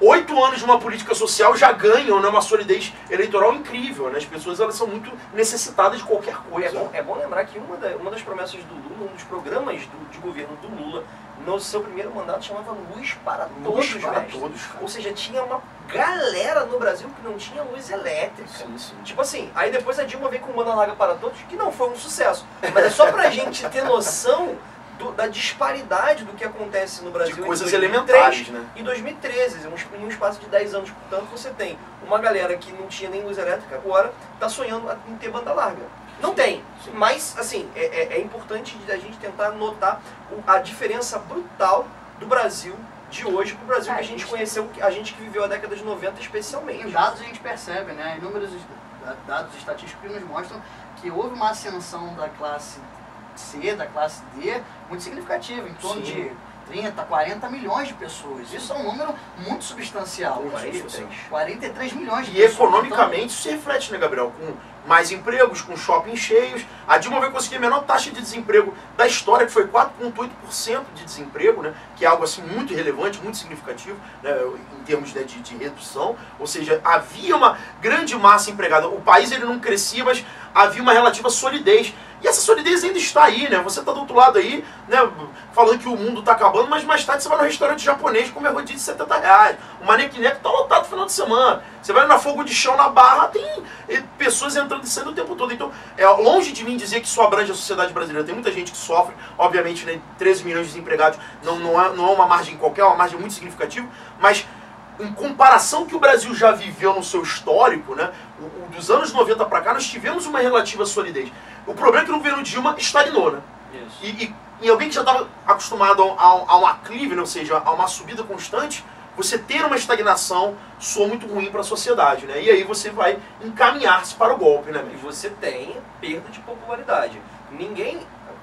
8 anos de uma política social já ganham, né, uma solidez eleitoral incrível, né? As pessoas, elas são muito necessitadas de qualquer coisa. É bom lembrar que uma das promessas do Lula, um dos programas de governo do Lula, no seu primeiro mandato, chamava Luz para Todos. Ou seja, tinha uma galera no Brasil que não tinha luz elétrica. Sim, sim. Tipo assim, aí depois a Dilma veio com Banda Larga para Todos, que não foi um sucesso. Mas é só pra gente ter noção da disparidade do que acontece no Brasil. De coisas elementares, né? Em 2013, em um espaço de 10 anos, portanto, você tem uma galera que não tinha nem luz elétrica, agora está sonhando em ter banda larga. Não tem, mas assim, é importante a gente tentar notar a diferença brutal do Brasil de hoje para o Brasil que a gente conheceu, a gente que viveu a década de 90 especialmente. Em dados a gente percebe, né? Inúmeros dados estatísticos que nos mostram que houve uma ascensão da classe C, da classe D, muito significativa, em torno de 30, 40 milhões de pessoas. Isso é um número muito substancial. 43 milhões de pessoas. E economicamente isso se reflete, né, Gabriel? Com mais empregos, com shoppings cheios. A Dilma vai conseguir a menor taxa de desemprego da história, que foi 4,8% de desemprego, né? Que é algo assim muito relevante, muito significativo, né, em termos, né, de redução. Ou seja, havia uma grande massa empregada. O país ele não crescia, mas havia uma relativa solidez. E essa solidez ainda está aí, né? Você está do outro lado aí, né, falando que o mundo está acabando, mas mais tarde você vai no restaurante japonês comer rodízio de 70 reais. O manequineco está lotado no final de semana. Você vai na Fogo de Chão, na Barra, tem pessoas entrando e saindo o tempo todo. Então, longe de mim dizer que isso abrange a sociedade brasileira. Tem muita gente que sofre, obviamente, né, 13 milhões de desempregados não é uma margem qualquer, é uma margem muito significativa, mas em comparação que o Brasil já viveu no seu histórico, né, dos anos 90 para cá, nós tivemos uma relativa solidez. O problema é que no governo Dilma estagnou, né? Isso. E alguém que já estava acostumado a um aclive, né, ou seja, a uma subida constante, você ter uma estagnação soa muito ruim para a sociedade, né? E aí você vai encaminhar-se para o golpe, né? E você tem perda de popularidade. Ninguém,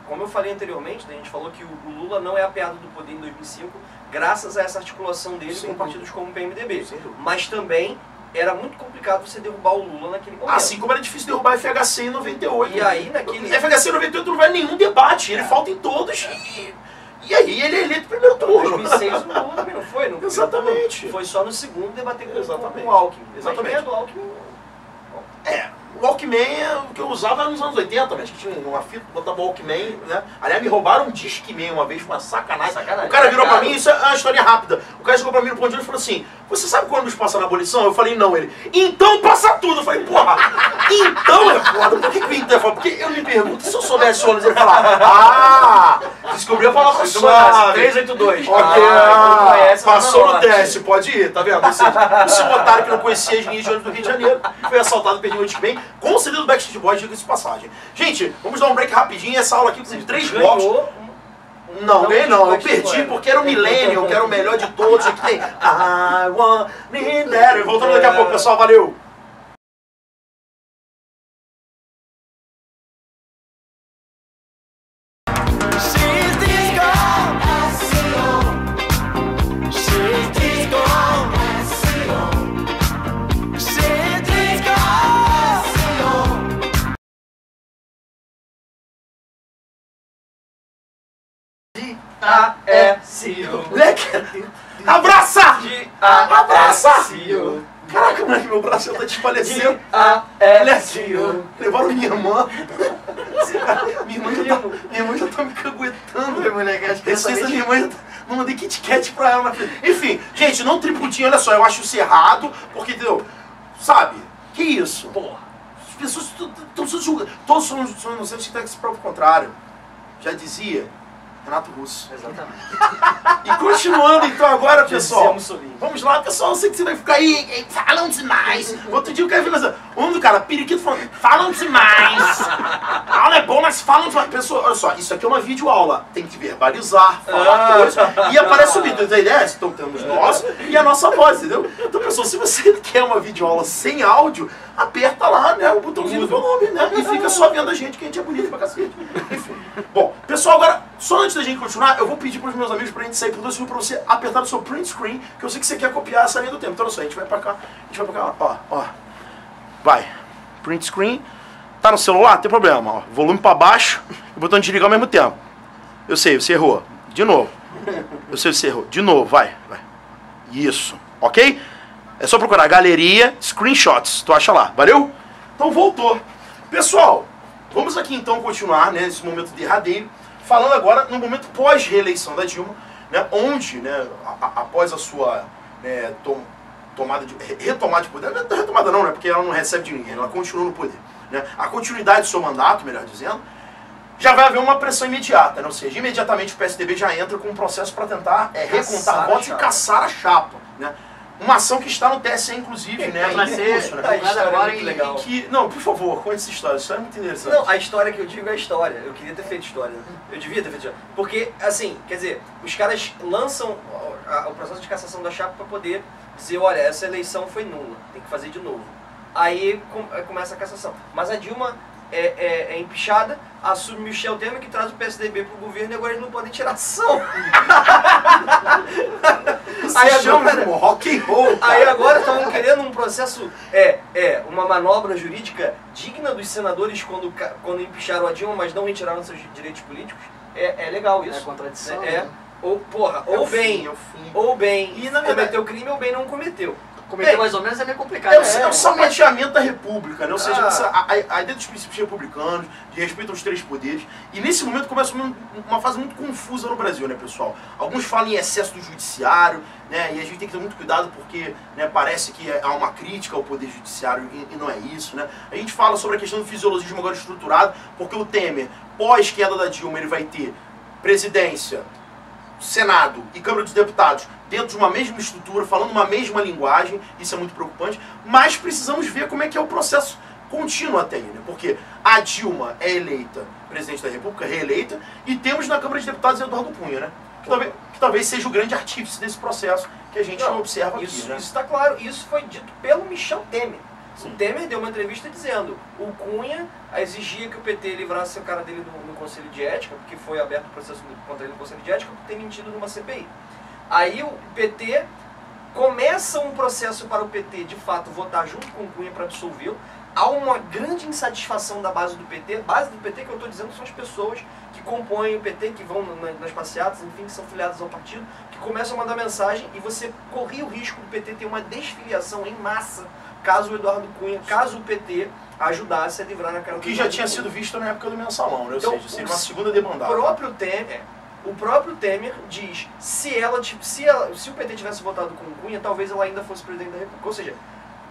como eu falei anteriormente, né, a gente falou que o Lula não é apeado do poder em 2005, graças a essa articulação dele com partidos como o PMDB. Mas também era muito complicado você derrubar o Lula naquele momento. Assim como era difícil derrubar a FHC em 98. E aí, naquele... A FHC em 98 não vai em nenhum debate, ele falta em todos e aí ele é eleito no primeiro turno. Em 2006 o Lula também não foi? No Exatamente. Foi só no segundo debater com o Alckmin. Exatamente. Mas do Alckmin... O Walkman é o que eu usava nos anos 80, mas que tinha uma fita, botava o Walkman, né? Aliás, me roubaram um Discman uma vez, uma sacanagem. O cara virou pra mim, isso é uma história rápida. O cara chegou pra mim no ponto de ônibus e falou assim: você sabe quando nos passa na abolição? Eu falei, não. Ele, então passa tudo. Eu falei, porra, então é foda. Por que o então é foda? Porque eu me pergunto, se eu soubesse o ônibus, ele falar, descobri a palavra-chave. 382. Ok, passou no teste, pode ir, tá vendo? Ou seja, o seu otário que não conhecia as linhas de ônibus do Rio de Janeiro, foi assaltado, perdeu o Discman, com certeza do Backstreet Boys, diga-se de passagem. Gente, vamos dar um break rapidinho, essa aula aqui com 3 blocos. Não, ganhei não, eu perdi porque era o Millennium, que era o melhor de todos, aqui tem I want me there. Voltando daqui a pouco, pessoal, valeu! Abraça! Abraça! Caraca, moleque, meu braço já tá desfalecendo. Levaram minha irmã. Minha irmã já tá me caguetando. Moleque, acho que minha irmã já tá... Não mandei Kit Kat pra ela. Enfim, gente, não triputinho, olha só, eu acho isso errado, porque, entendeu? Sabe? Que isso? Porra. As pessoas estão se julgando. Todos são inocentes que tem que se provar o contrário. Já dizia Renato Russo. Exatamente. E continuando então agora, pessoal. Mussolini. Vamos lá, pessoal. Eu sei que você vai ficar aí falando demais. Outro dia o cara fica assim, o nome do cara, periquito, falando, falam demais. A aula é bom, mas falam demais. Pessoal, olha só, isso aqui é uma videoaula. Tem que verbalizar, falar coisas. E aparece o vídeo da ideia. Então temos nós e a nossa voz, entendeu? Então, pessoal, se você quer uma videoaula sem áudio, aperta lá, né, o botãozinho do volume, né? E fica só vendo a gente, que a gente é bonito pra cacete. Enfim. Bom, pessoal, agora, só antes da gente continuar, eu vou pedir pros meus amigos pra gente sair por 2 segundos pra você apertar o seu print screen, que eu sei que você quer copiar essa linha do tempo. Então, olha só, a gente vai pra cá, ó. Vai. Print screen. Tá no celular? Tem problema, ó. Volume pra baixo e o botão de desligar ao mesmo tempo. Eu sei, você errou. De novo. Eu sei que você errou. De novo, vai. Isso. Ok? É só procurar galeria, screenshots. Tu acha lá. Valeu? Então voltou. Pessoal, vamos aqui então continuar, né, nesse momento derradeiro, falando agora no momento pós-reeleição da Dilma, né, onde, né, após a sua retomada de poder, não é retomada não, né, porque ela não recebe de ninguém, ela continua no poder, né, a continuidade do seu mandato, melhor dizendo, já vai haver uma pressão imediata, né, ou seja, imediatamente o PSDB já entra com um processo para tentar recontar votos e caçar a chapa, né. Uma ação que está no TSE, inclusive, né? Vai ser agora muito legal. Não, por favor, conte essa história. Isso é muito interessante. Não, a história que eu digo é a história. Eu queria ter feito história. Eu devia ter feito história. Porque, assim, quer dizer, os caras lançam o processo de cassação da chapa para poder dizer, olha, essa eleição foi nula, tem que fazer de novo. Aí começa a cassação. Mas a Dilma é empichada, assume Michel Temer, que traz o PSDB pro governo, e agora eles não podem tirar ação. Aí agora, rock and roll. Aí agora estão querendo um processo, uma manobra jurídica digna dos senadores quando empicharam a Dilma, mas não retiraram seus direitos políticos. É legal isso. É contradição. Ou bem, e na verdade cometeu crime ou bem não cometeu. Cometer mais ou menos é meio complicado. É o sapateamento da república, né? Ou seja, a ideia dos princípios republicanos, de respeito aos 3 poderes. E nesse momento começa uma fase muito confusa no Brasil, né, pessoal? Alguns falam em excesso do judiciário, né? E a gente tem que ter muito cuidado porque, né, parece que há uma crítica ao poder judiciário e não é isso, né? A gente fala sobre a questão do fisiologismo agora estruturado, porque o Temer, pós queda da Dilma, ele vai ter presidência, Senado e Câmara dos Deputados dentro de uma mesma estrutura, falando uma mesma linguagem, isso é muito preocupante, mas precisamos ver como é que é o processo contínuo até aí, né? Porque a Dilma é eleita presidente da República, reeleita, e temos na Câmara dos Deputados Eduardo Cunha, né? Que talvez seja o grande artífice desse processo que a gente observa isso, aqui, né? Isso está claro, isso foi dito pelo Michel Temer. Sim. O Temer deu uma entrevista dizendo o Cunha exigia que o PT livrasse o cara dele no Conselho de Ética, porque foi aberto o processo contra ele no Conselho de Ética por ter mentido numa CPI. Aí o PT começa um processo para o PT, de fato, votar junto com o Cunha para absolvê-lo. Há uma grande insatisfação da base do PT. Base do PT que eu estou dizendo são as pessoas que compõem o PT, que vão nas passeatas, enfim, que são filiadas ao partido, que começam a mandar mensagem e você corria o risco do PT ter uma desfiliação em massa caso o Eduardo Cunha, caso o PT ajudasse a livrar na cara do que já tinha sido visto na época do mensalão, né? Então, ou seja, seria uma segunda demandada. O próprio Temer diz, se o PT tivesse votado com o Cunha, talvez ela ainda fosse presidente da República. Ou seja,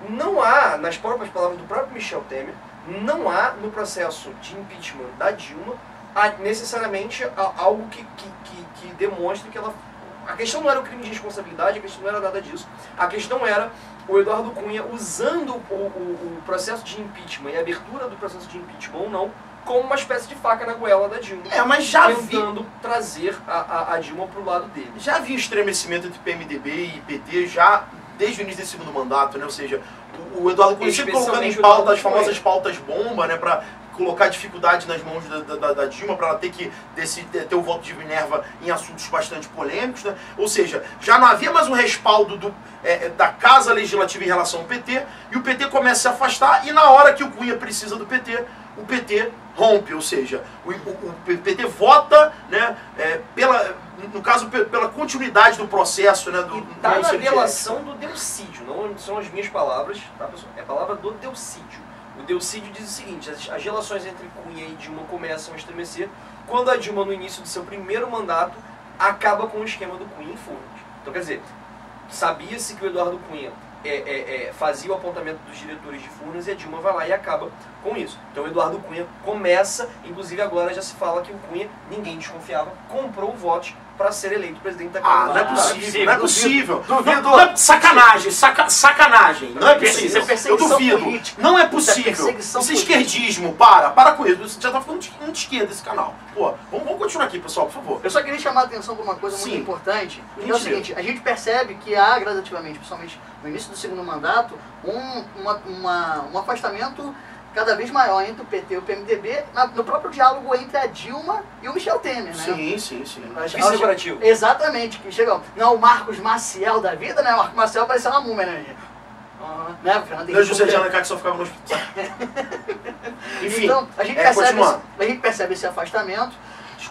não há, nas próprias palavras do próprio Michel Temer, não há no processo de impeachment da Dilma necessariamente algo que demonstre que ela... A questão não era o crime de responsabilidade, a questão não era nada disso. A questão era o Eduardo Cunha usando o processo de impeachment e a abertura do processo de impeachment ou não como uma espécie de faca na goela da Dilma. Mas já tentando trazer a Dilma para o lado dele. Já havia estremecimento entre PMDB e PT já desde o início desse segundo mandato, né? Ou seja, o Eduardo Cunha sempre colocando em pauta as famosas pautas bomba, né? Para colocar dificuldade nas mãos da Dilma, para ela ter que ter o voto de Minerva em assuntos bastante polêmicos, né? Ou seja, já não havia mais um respaldo da Casa Legislativa em relação ao PT, e o PT começa a se afastar, e na hora que o Cunha precisa do PT, o PT rompe, ou seja, o PT vota, né, no caso, pela continuidade do processo, né, e está na delação do Delcídio, não são as minhas palavras, tá, pessoal? É a palavra do Delcídio. O Delcídio diz o seguinte: as relações entre Cunha e Dilma começam a estremecer quando a Dilma, no início do seu primeiro mandato, acaba com o esquema do Cunha em Furnas. Então, quer dizer, sabia-se que o Eduardo Cunha fazia o apontamento dos diretores de Furnas e a Dilma vai lá e acaba com isso. Então o Eduardo Cunha começa, inclusive agora já se fala que o Cunha, ninguém desconfiava, comprou votos para ser eleito presidente da Câmara. Não é possível, não é possível. Não é sacanagem, sacanagem. Não é possível. Eu duvido. Política. Não é possível. Isso é esquerdismo. Para com isso. Você já tá falando de esquerda esse canal. Pô, vamos continuar aqui, pessoal, por favor. Eu só queria chamar a atenção para uma coisa muito importante. Que é o seguinte, a gente percebe que há gradativamente, principalmente no início do segundo mandato, um afastamento cada vez maior entre o PT e o PMDB, no próprio diálogo entre a Dilma e o Michel Temer, né? Sim. Vice-separativo. Exatamente, que chegou. Não, o Marcos Maciel da vida, né? O Marcos Maciel parecia uma múmia, né? Né? Não é José de Alencar que só ficava no hospital. Enfim, então, a gente percebe esse afastamento.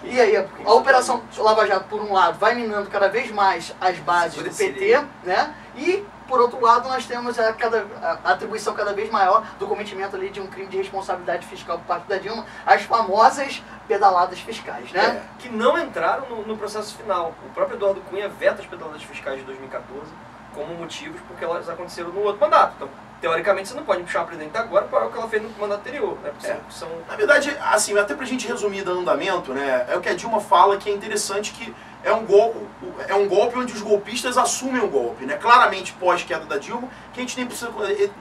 E aí, a Operação Lava Jato, por um lado, vai minando cada vez mais as bases do PT, né? E, por outro lado, nós temos a atribuição cada vez maior do cometimento ali de um crime de responsabilidade fiscal por parte da Dilma, as famosas pedaladas fiscais, né? Que não entraram no processo final. O próprio Eduardo Cunha veta as pedaladas fiscais de 2014 como motivos porque elas aconteceram no outro mandato. Então, teoricamente, você não pode puxar a presidente agora para o que ela fez no mandato anterior. Né? Na verdade, assim, até pra gente resumir dando andamento, né, é o que a Dilma fala, que é interessante, que é um golpe onde os golpistas assumem o golpe, né? Claramente pós-queda da Dilma, que a gente nem precisa...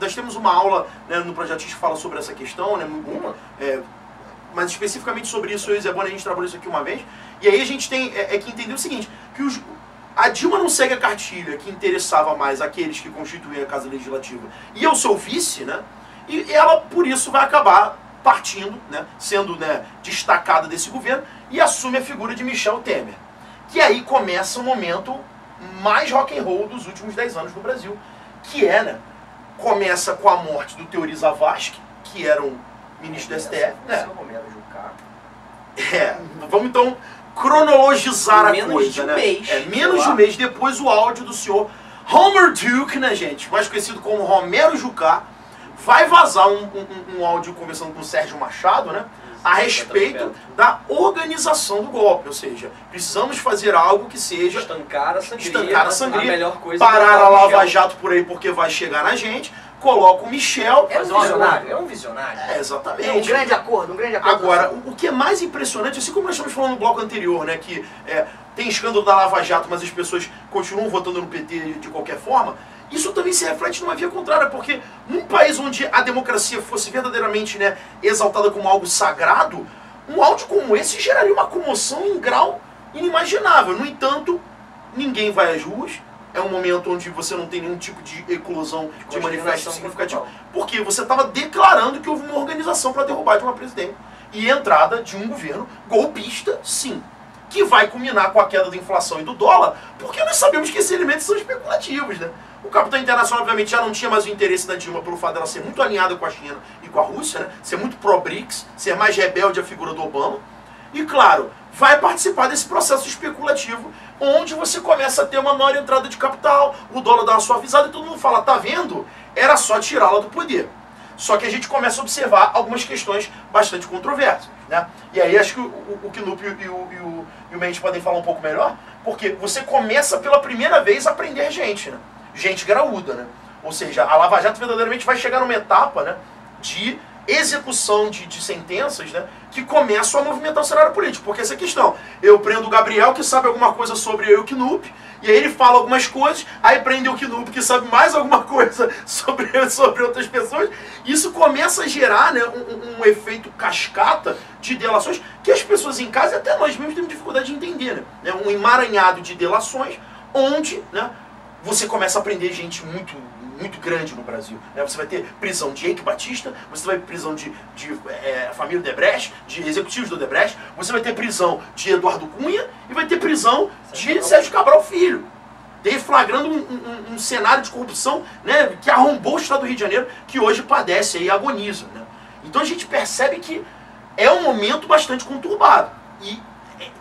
Nós temos uma aula, né, no Projetis que fala sobre essa questão, né, mas especificamente sobre isso, eu e Zé Boni, a gente trabalhou isso aqui uma vez, e aí a gente tem que entender o seguinte, que a Dilma não segue a cartilha que interessava mais aqueles que constituem a Casa Legislativa e ao seu vice, né? E ela, por isso, vai acabar partindo, né, sendo, né, destacada desse governo e assume a figura de Michel Temer. Que aí começa o momento mais rock and roll dos últimos 10 anos no Brasil, que né, começa com a morte do Teori Zavascki, que era um ministro do STF, né? Vamos então cronologizar a coisa, né? Menos de um mês depois, o áudio do senhor Homer Duke, né, gente, mais conhecido como Romero Jucá, vai vazar um áudio conversando com o Sérgio Machado, né, a respeito da organização do golpe, ou seja, precisamos fazer algo que seja estancar a sangria, a melhor coisa, parar a Lava Jato por aí porque vai chegar na gente. Coloca o Michel... É um visionário. Exatamente. Um grande acordo. Agora, o que é mais impressionante, assim como nós estamos falando no bloco anterior, né, que tem escândalo da Lava Jato, mas as pessoas continuam votando no PT de qualquer forma, isso também se reflete numa via contrária, porque num país onde a democracia fosse verdadeiramente, né, exaltada como algo sagrado, um áudio como esse geraria uma comoção em grau inimaginável. No entanto, ninguém vai às ruas. É um momento onde você não tem nenhum tipo de eclosão de manifestação significativa. Porque você estava declarando que houve uma organização para derrubar de uma presidente. E entrada de um governo golpista, sim. Que vai culminar com a queda da inflação e do dólar, porque nós sabemos que esses elementos são especulativos, né? O capital internacional, obviamente, já não tinha mais o interesse da Dilma pelo fato dela ser muito alinhada com a China e com a Rússia, né? Ser muito pró-BRICS, ser mais rebelde à figura do Obama. E, claro, vai participar desse processo especulativo, onde você começa a ter uma maior entrada de capital, o dólar dá uma suavizada e todo mundo fala, tá vendo? Era só tirá-la do poder. Só que a gente começa a observar algumas questões bastante controversas, né? E aí acho que o Knupp e o Mendes podem falar um pouco melhor, porque você começa pela primeira vez a prender gente, né? Gente graúda, né? Ou seja, a Lava Jato verdadeiramente vai chegar numa etapa, né, de execução de sentenças, né, que começam a movimentar o cenário político. Porque essa questão, eu prendo o Gabriel, que sabe alguma coisa sobre eu e o Knupp, e aí ele fala algumas coisas, aí prende o Knupp, que sabe mais alguma coisa sobre outras pessoas. Isso começa a gerar, né, um efeito cascata de delações que as pessoas em casa, e até nós mesmos, temos dificuldade de entender, né? Um emaranhado de delações, onde, né, você começa a prender gente muito grande no Brasil, né? Você vai ter prisão de Eike Batista, você vai ter prisão de família Odebrecht, de executivos do Odebrecht, você vai ter prisão de Eduardo Cunha e vai ter prisão de Sérgio Cabral Filho, deflagrando um cenário de corrupção, né, que arrombou o estado do Rio de Janeiro, que hoje padece e agoniza, né? Então a gente percebe que é um momento bastante conturbado. E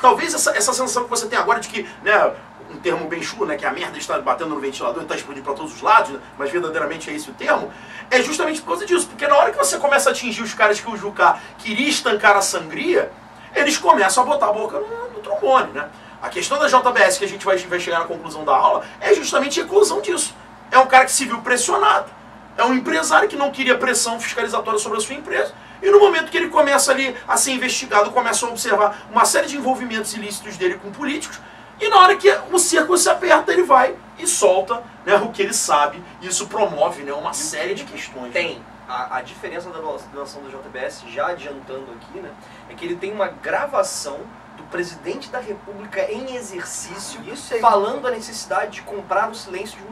talvez essa sensação que você tem agora de que, né, um termo bem chulo, né, que a merda está batendo no ventilador e está explodindo para todos os lados, né, mas verdadeiramente é esse o termo, é justamente por causa disso. Porque na hora que você começa a atingir os caras que o Jucá queria estancar a sangria, eles começam a botar a boca no trombone, né? A questão da JBS, que a gente vai chegar na conclusão da aula, é justamente a eclosão disso. é um cara que se viu pressionado. É um empresário que não queria pressão fiscalizatória sobre a sua empresa. E no momento que ele começa ali a ser investigado, começa a observar uma série de envolvimentos ilícitos dele com políticos, e na hora que o cerco se aperta, ele vai e solta, né, o que ele sabe. E isso promove, né, uma série de questões. Tem. A diferença da delação do JBS, já adiantando aqui, né, é que ele tem uma gravação do presidente da República em exercício, falando a necessidade de comprar o silêncio de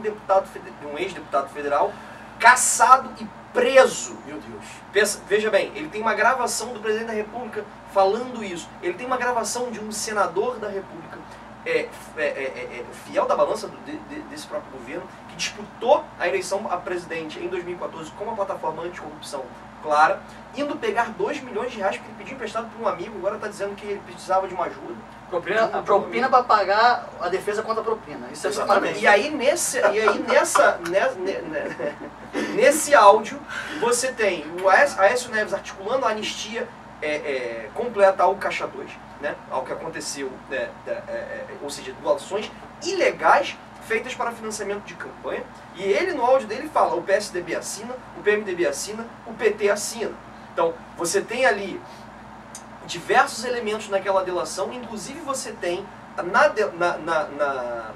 um ex-deputado federal caçado e preso. Meu Deus. Veja bem, ele tem uma gravação do presidente da República falando isso. Ele tem uma gravação de um senador da República, fiel da balança desse próprio governo, que disputou a eleição a presidente em 2014 com uma plataforma anticorrupção clara, indo pegar 2 milhões de reais porque ele pediu emprestado para um amigo, agora está dizendo que ele precisava de uma ajuda. Propina para pagar a defesa contra a propina. Isso é exatamente. E aí, nesse áudio, você tem o Aécio Neves articulando a anistia completa ao Caixa 2, né, ao que aconteceu, ou seja, doações ilegais feitas para financiamento de campanha, e ele no áudio dele fala, o PSDB assina, o PMDB assina, o PT assina. Então, você tem ali diversos elementos naquela delação, inclusive você tem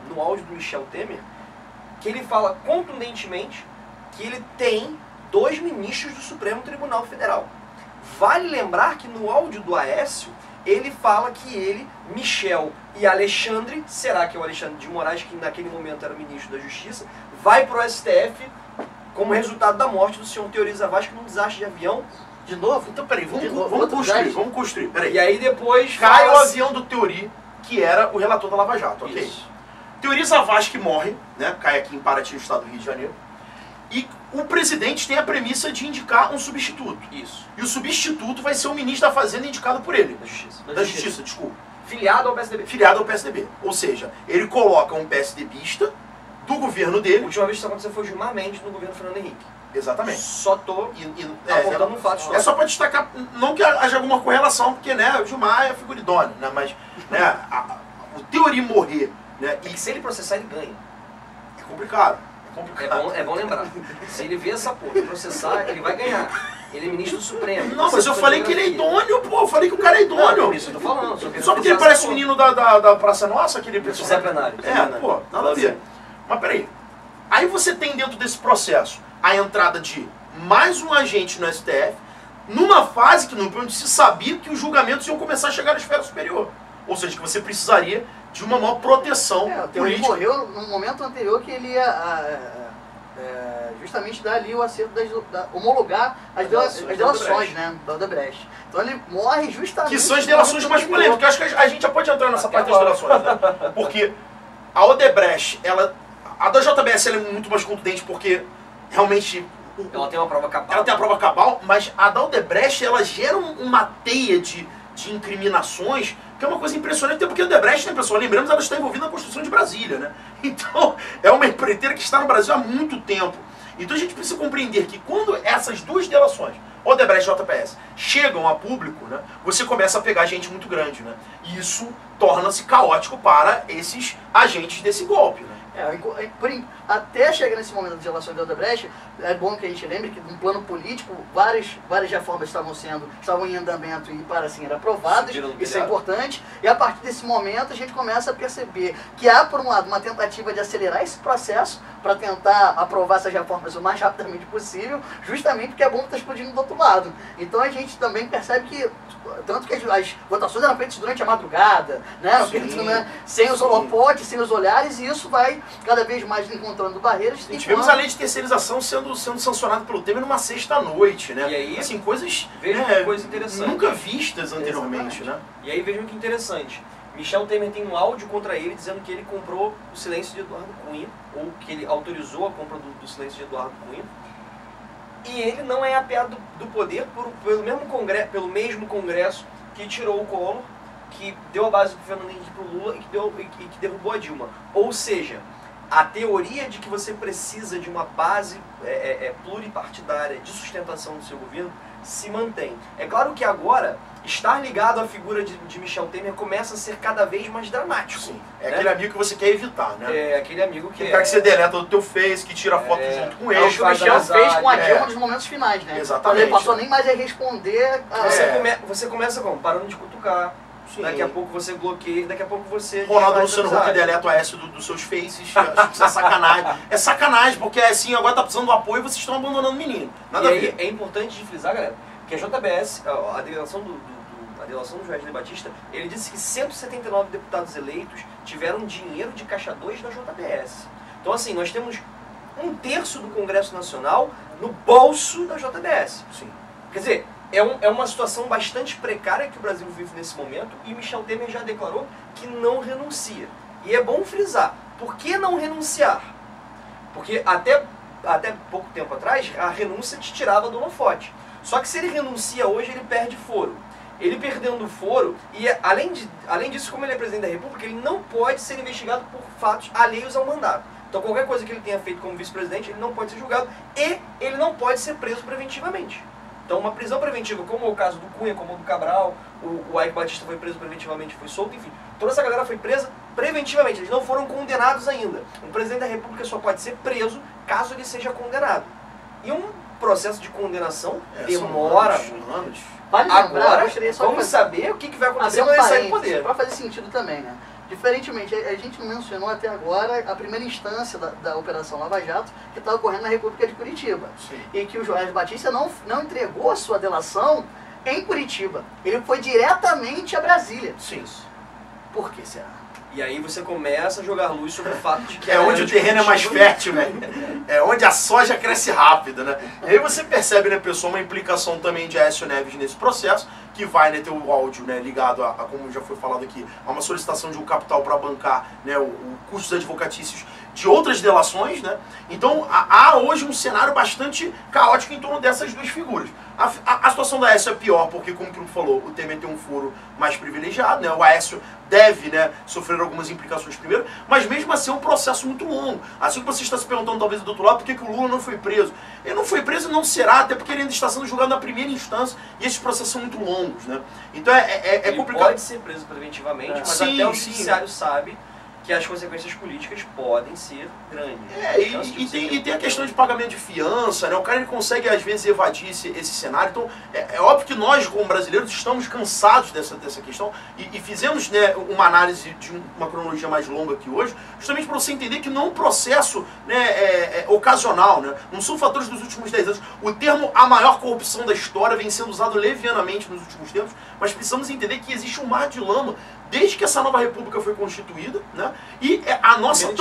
no áudio do Michel Temer, que ele fala contundentemente que ele tem 2 ministros do Supremo Tribunal Federal. Vale lembrar que no áudio do Aécio, ele fala que ele, Michel e Alexandre, será que é o Alexandre de Moraes, que naquele momento era ministro da Justiça, vai para o STF como resultado da morte do senhor Teori Zavascki num desastre de avião. De novo? Então, peraí, vamos construir. Peraí. E aí depois cai o avião do Teori, que era o relator da Lava Jato, ok? Isso. Teori Zavascki morre, né? Cai aqui em Paraty, no estado do Rio de Janeiro. E o presidente tem a premissa de indicar um substituto. Isso. E o substituto vai ser o ministro da Fazenda indicado por ele. Da Justiça, desculpa. Filiado ao PSDB. Filiado ao PSDB. Ou seja, ele coloca um PSDBista do governo dele. A última vez que isso aconteceu foi o Gilmar Mendes no governo Fernando Henrique. Exatamente. Só tô apontando um fato histórico. É só para destacar, não que haja alguma correlação, porque, né, o Gilmar é figura idônea, né, mas, né, o Teori morrer, né, e se ele processar, ele ganha. É complicado. É bom lembrar. Se ele vê essa porra processar, ele vai ganhar. Ele é ministro do Supremo. Não, mas eu falei que ele é idôneo, pô. Eu falei que o cara é idôneo. Não, isso eu tô falando. Só porque ele parece o menino da Praça Nossa, aquele personagem. Zé Plenário. Pô, nada a ver. Mas peraí. Aí você tem dentro desse processo a entrada de mais um agente no STF, numa fase que não se sabia que os julgamentos iam começar a chegar à esfera superior. Ou seja, que você precisaria de uma maior proteção política. Ele morreu no momento anterior que ele ia justamente dar ali o acerto, homologar as delações, né, da Odebrecht. Então ele morre justamente... Que são as delações mais polêmicas. Eu acho que a gente já pode entrar nessa parte das delações, né? Porque a Odebrecht, a da JBS ela é muito mais contundente porque realmente... Ela tem uma prova cabal. Ela tem a prova cabal, mas a da Odebrecht ela gera uma teia de incriminações, que é uma coisa impressionante, até porque a Odebrecht, né, pessoal, lembramos, ela está envolvida na construção de Brasília, né? Então, é uma empreiteira que está no Brasil há muito tempo. Então a gente precisa compreender que quando essas duas delações, Odebrecht e JBS, chegam a público, né, você começa a pegar gente muito grande, né? E isso torna-se caótico para esses agentes desse golpe, né? Até chegar nesse momento das relações da Odebrecht, é bom que a gente lembre que, no plano político, várias reformas estavam em andamento e para serem aprovadas, isso é importante, e a partir desse momento a gente começa a perceber que há, por um lado, uma tentativa de acelerar esse processo para tentar aprovar essas reformas o mais rapidamente possível, justamente porque a bomba está explodindo do outro lado. Então a gente também percebe que, tanto que as votações eram feitas durante a madrugada, né, sem os holofotes, sem os olhares, e isso vai cada vez mais encontrando barreiras. Tivemos a lei de terceirização sendo sancionada pelo Temer numa sexta-noite, né? E aí, assim, coisas coisa interessante. Nunca vistas anteriormente, né? E aí vejam que interessante. Michel Temer tem um áudio contra ele dizendo que ele comprou o silêncio de Eduardo Cunha, ou que ele autorizou a compra do silêncio de Eduardo Cunha. E ele não é apeado do poder pelo mesmo Congresso que tirou o Collor, que deu a base para o Fernando Henrique para o Lula e que derrubou a Dilma. Ou seja, a teoria de que você precisa de uma base pluripartidária de sustentação do seu governo se mantém. É claro que agora estar ligado à figura de Michel Temer começa a ser cada vez mais dramático. Sim. É aquele amigo que você quer evitar, né? É aquele amigo que aquele cara que você deleta do teu Face, que tira foto junto com ele. É o que o Michel fez com a Dilma nos momentos finais, né? Exatamente. Quando ele passou nem mais a responder. Você começa como? Parando de cutucar. Sim. Daqui a pouco você bloqueia, daqui a pouco você... Ronaldo Luciano Huck deleta o AS dos seus faces, acho que isso é sacanagem. É sacanagem, porque assim, agora tá precisando do apoio e vocês estão abandonando o menino. Nada a ver. É importante de frisar, galera, que a JBS, a delegação do Wesley Batista, ele disse que 179 deputados eleitos tiveram dinheiro de caixa 2 da JBS. Então assim, nós temos 1/3 do Congresso Nacional no bolso da JBS. Sim. Quer dizer, é uma situação bastante precária que o Brasil vive nesse momento e Michel Temer já declarou que não renuncia. E é bom frisar, por que não renunciar? Porque até pouco tempo atrás, a renúncia te tirava do holofote. Só que se ele renuncia hoje, ele perde foro. Ele perdendo o foro, e além disso, como ele é presidente da República, ele não pode ser investigado por fatos alheios ao mandato. Então qualquer coisa que ele tenha feito como vice-presidente, ele não pode ser julgado e ele não pode ser preso preventivamente. Então uma prisão preventiva, como é o caso do Cunha, como o do Cabral, o Eike Batista foi preso preventivamente, foi solto, enfim. Toda essa galera foi presa preventivamente, eles não foram condenados ainda. Um presidente da República só pode ser preso caso ele seja condenado. E um processo de condenação demora anos. Vale lembrar, agora, vamos saber o que vai acontecer quando ele sair do poder. Para fazer sentido também, né? Diferentemente, a gente mencionou até agora a primeira instância da Operação Lava Jato, que está ocorrendo na República de Curitiba. Sim. E que o Joás Batista não entregou a sua delação em Curitiba. Ele foi diretamente a Brasília. Sim. Por que será? E aí você começa a jogar luz sobre o fato de que... É onde o terreno é mais fértil, velho. É onde a soja cresce rápido, né? E aí você percebe, né, pessoal, uma implicação também de Aécio Neves nesse processo, que vai, né, ter o áudio, né, ligado a, como já foi falado aqui, a uma solicitação de um capital para bancar, né, o custos advocatícios de outras delações, né? Então há hoje um cenário bastante caótico em torno dessas duas figuras. A situação da Aécio é pior porque, como o Krupp falou, o Temer tem um foro mais privilegiado, né? O Aécio deve, né, sofrer algumas implicações primeiro, mas mesmo assim é um processo muito longo. Assim que você está se perguntando talvez do outro lado, por que o Lula não foi preso? Ele não foi preso e não será, até porque ele ainda está sendo julgado na primeira instância e esses processos são muito longos, né? Então é complicado. Ele pode ser preso preventivamente, mas sim, até o judiciário sabe que as consequências políticas podem ser grandes. E tem a questão de pagamento de fiança, né? O cara ele consegue às vezes evadir esse cenário. Então é óbvio que nós, como brasileiros, estamos cansados dessa questão e fizemos, né, uma análise de uma cronologia mais longa aqui hoje, justamente para você entender que não é um processo, né, ocasional, né? Não são fatores dos últimos 10 anos. O termo a maior corrupção da história vem sendo usado levianamente nos últimos tempos, mas precisamos entender que existe um mar de lama desde que essa nova república foi constituída, né? E a nossa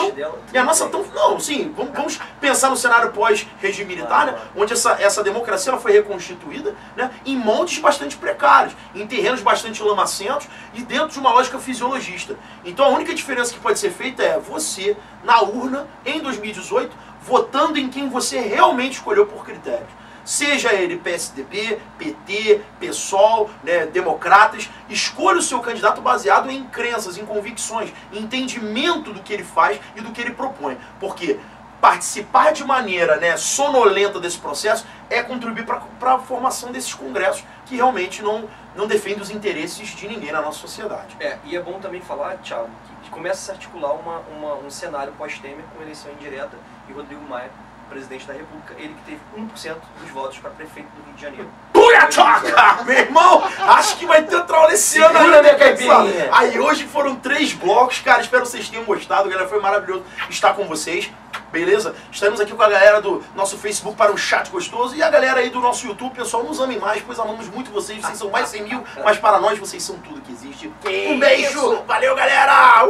vamos pensar no cenário pós-regime militar, né? Onde essa democracia ela foi reconstituída, né? Em moldes bastante precários, em terrenos bastante lamacentos e dentro de uma lógica fisiologista. Então a única diferença que pode ser feita é você, na urna, em 2018, votando em quem você realmente escolheu por critérios. Seja ele PSDB, PT, PSOL, né, democratas, escolha o seu candidato baseado em crenças, em convicções, em entendimento do que ele faz e do que ele propõe. Porque participar de maneira, né, sonolenta desse processo é contribuir para a formação desses congressos que realmente não defendem os interesses de ninguém na nossa sociedade. E é bom também falar, Thiago, que começa a se articular um cenário pós-Temer com eleição indireta e Rodrigo Maia, presidente da República, ele que teve 1% dos votos para prefeito do Rio de Janeiro. Puiachoca! Meu irmão, acho que vai ter troll esse ano aí, né, caipirinha? Aí hoje foram 3 blocos, cara, espero que vocês tenham gostado, galera, foi maravilhoso estar com vocês, beleza? Estaremos aqui com a galera do nosso Facebook para um chat gostoso e a galera aí do nosso YouTube, pessoal, nos amem mais, pois amamos muito vocês são mais 100 mil, mas para nós vocês são tudo que existe. Um beijo, valeu, galera!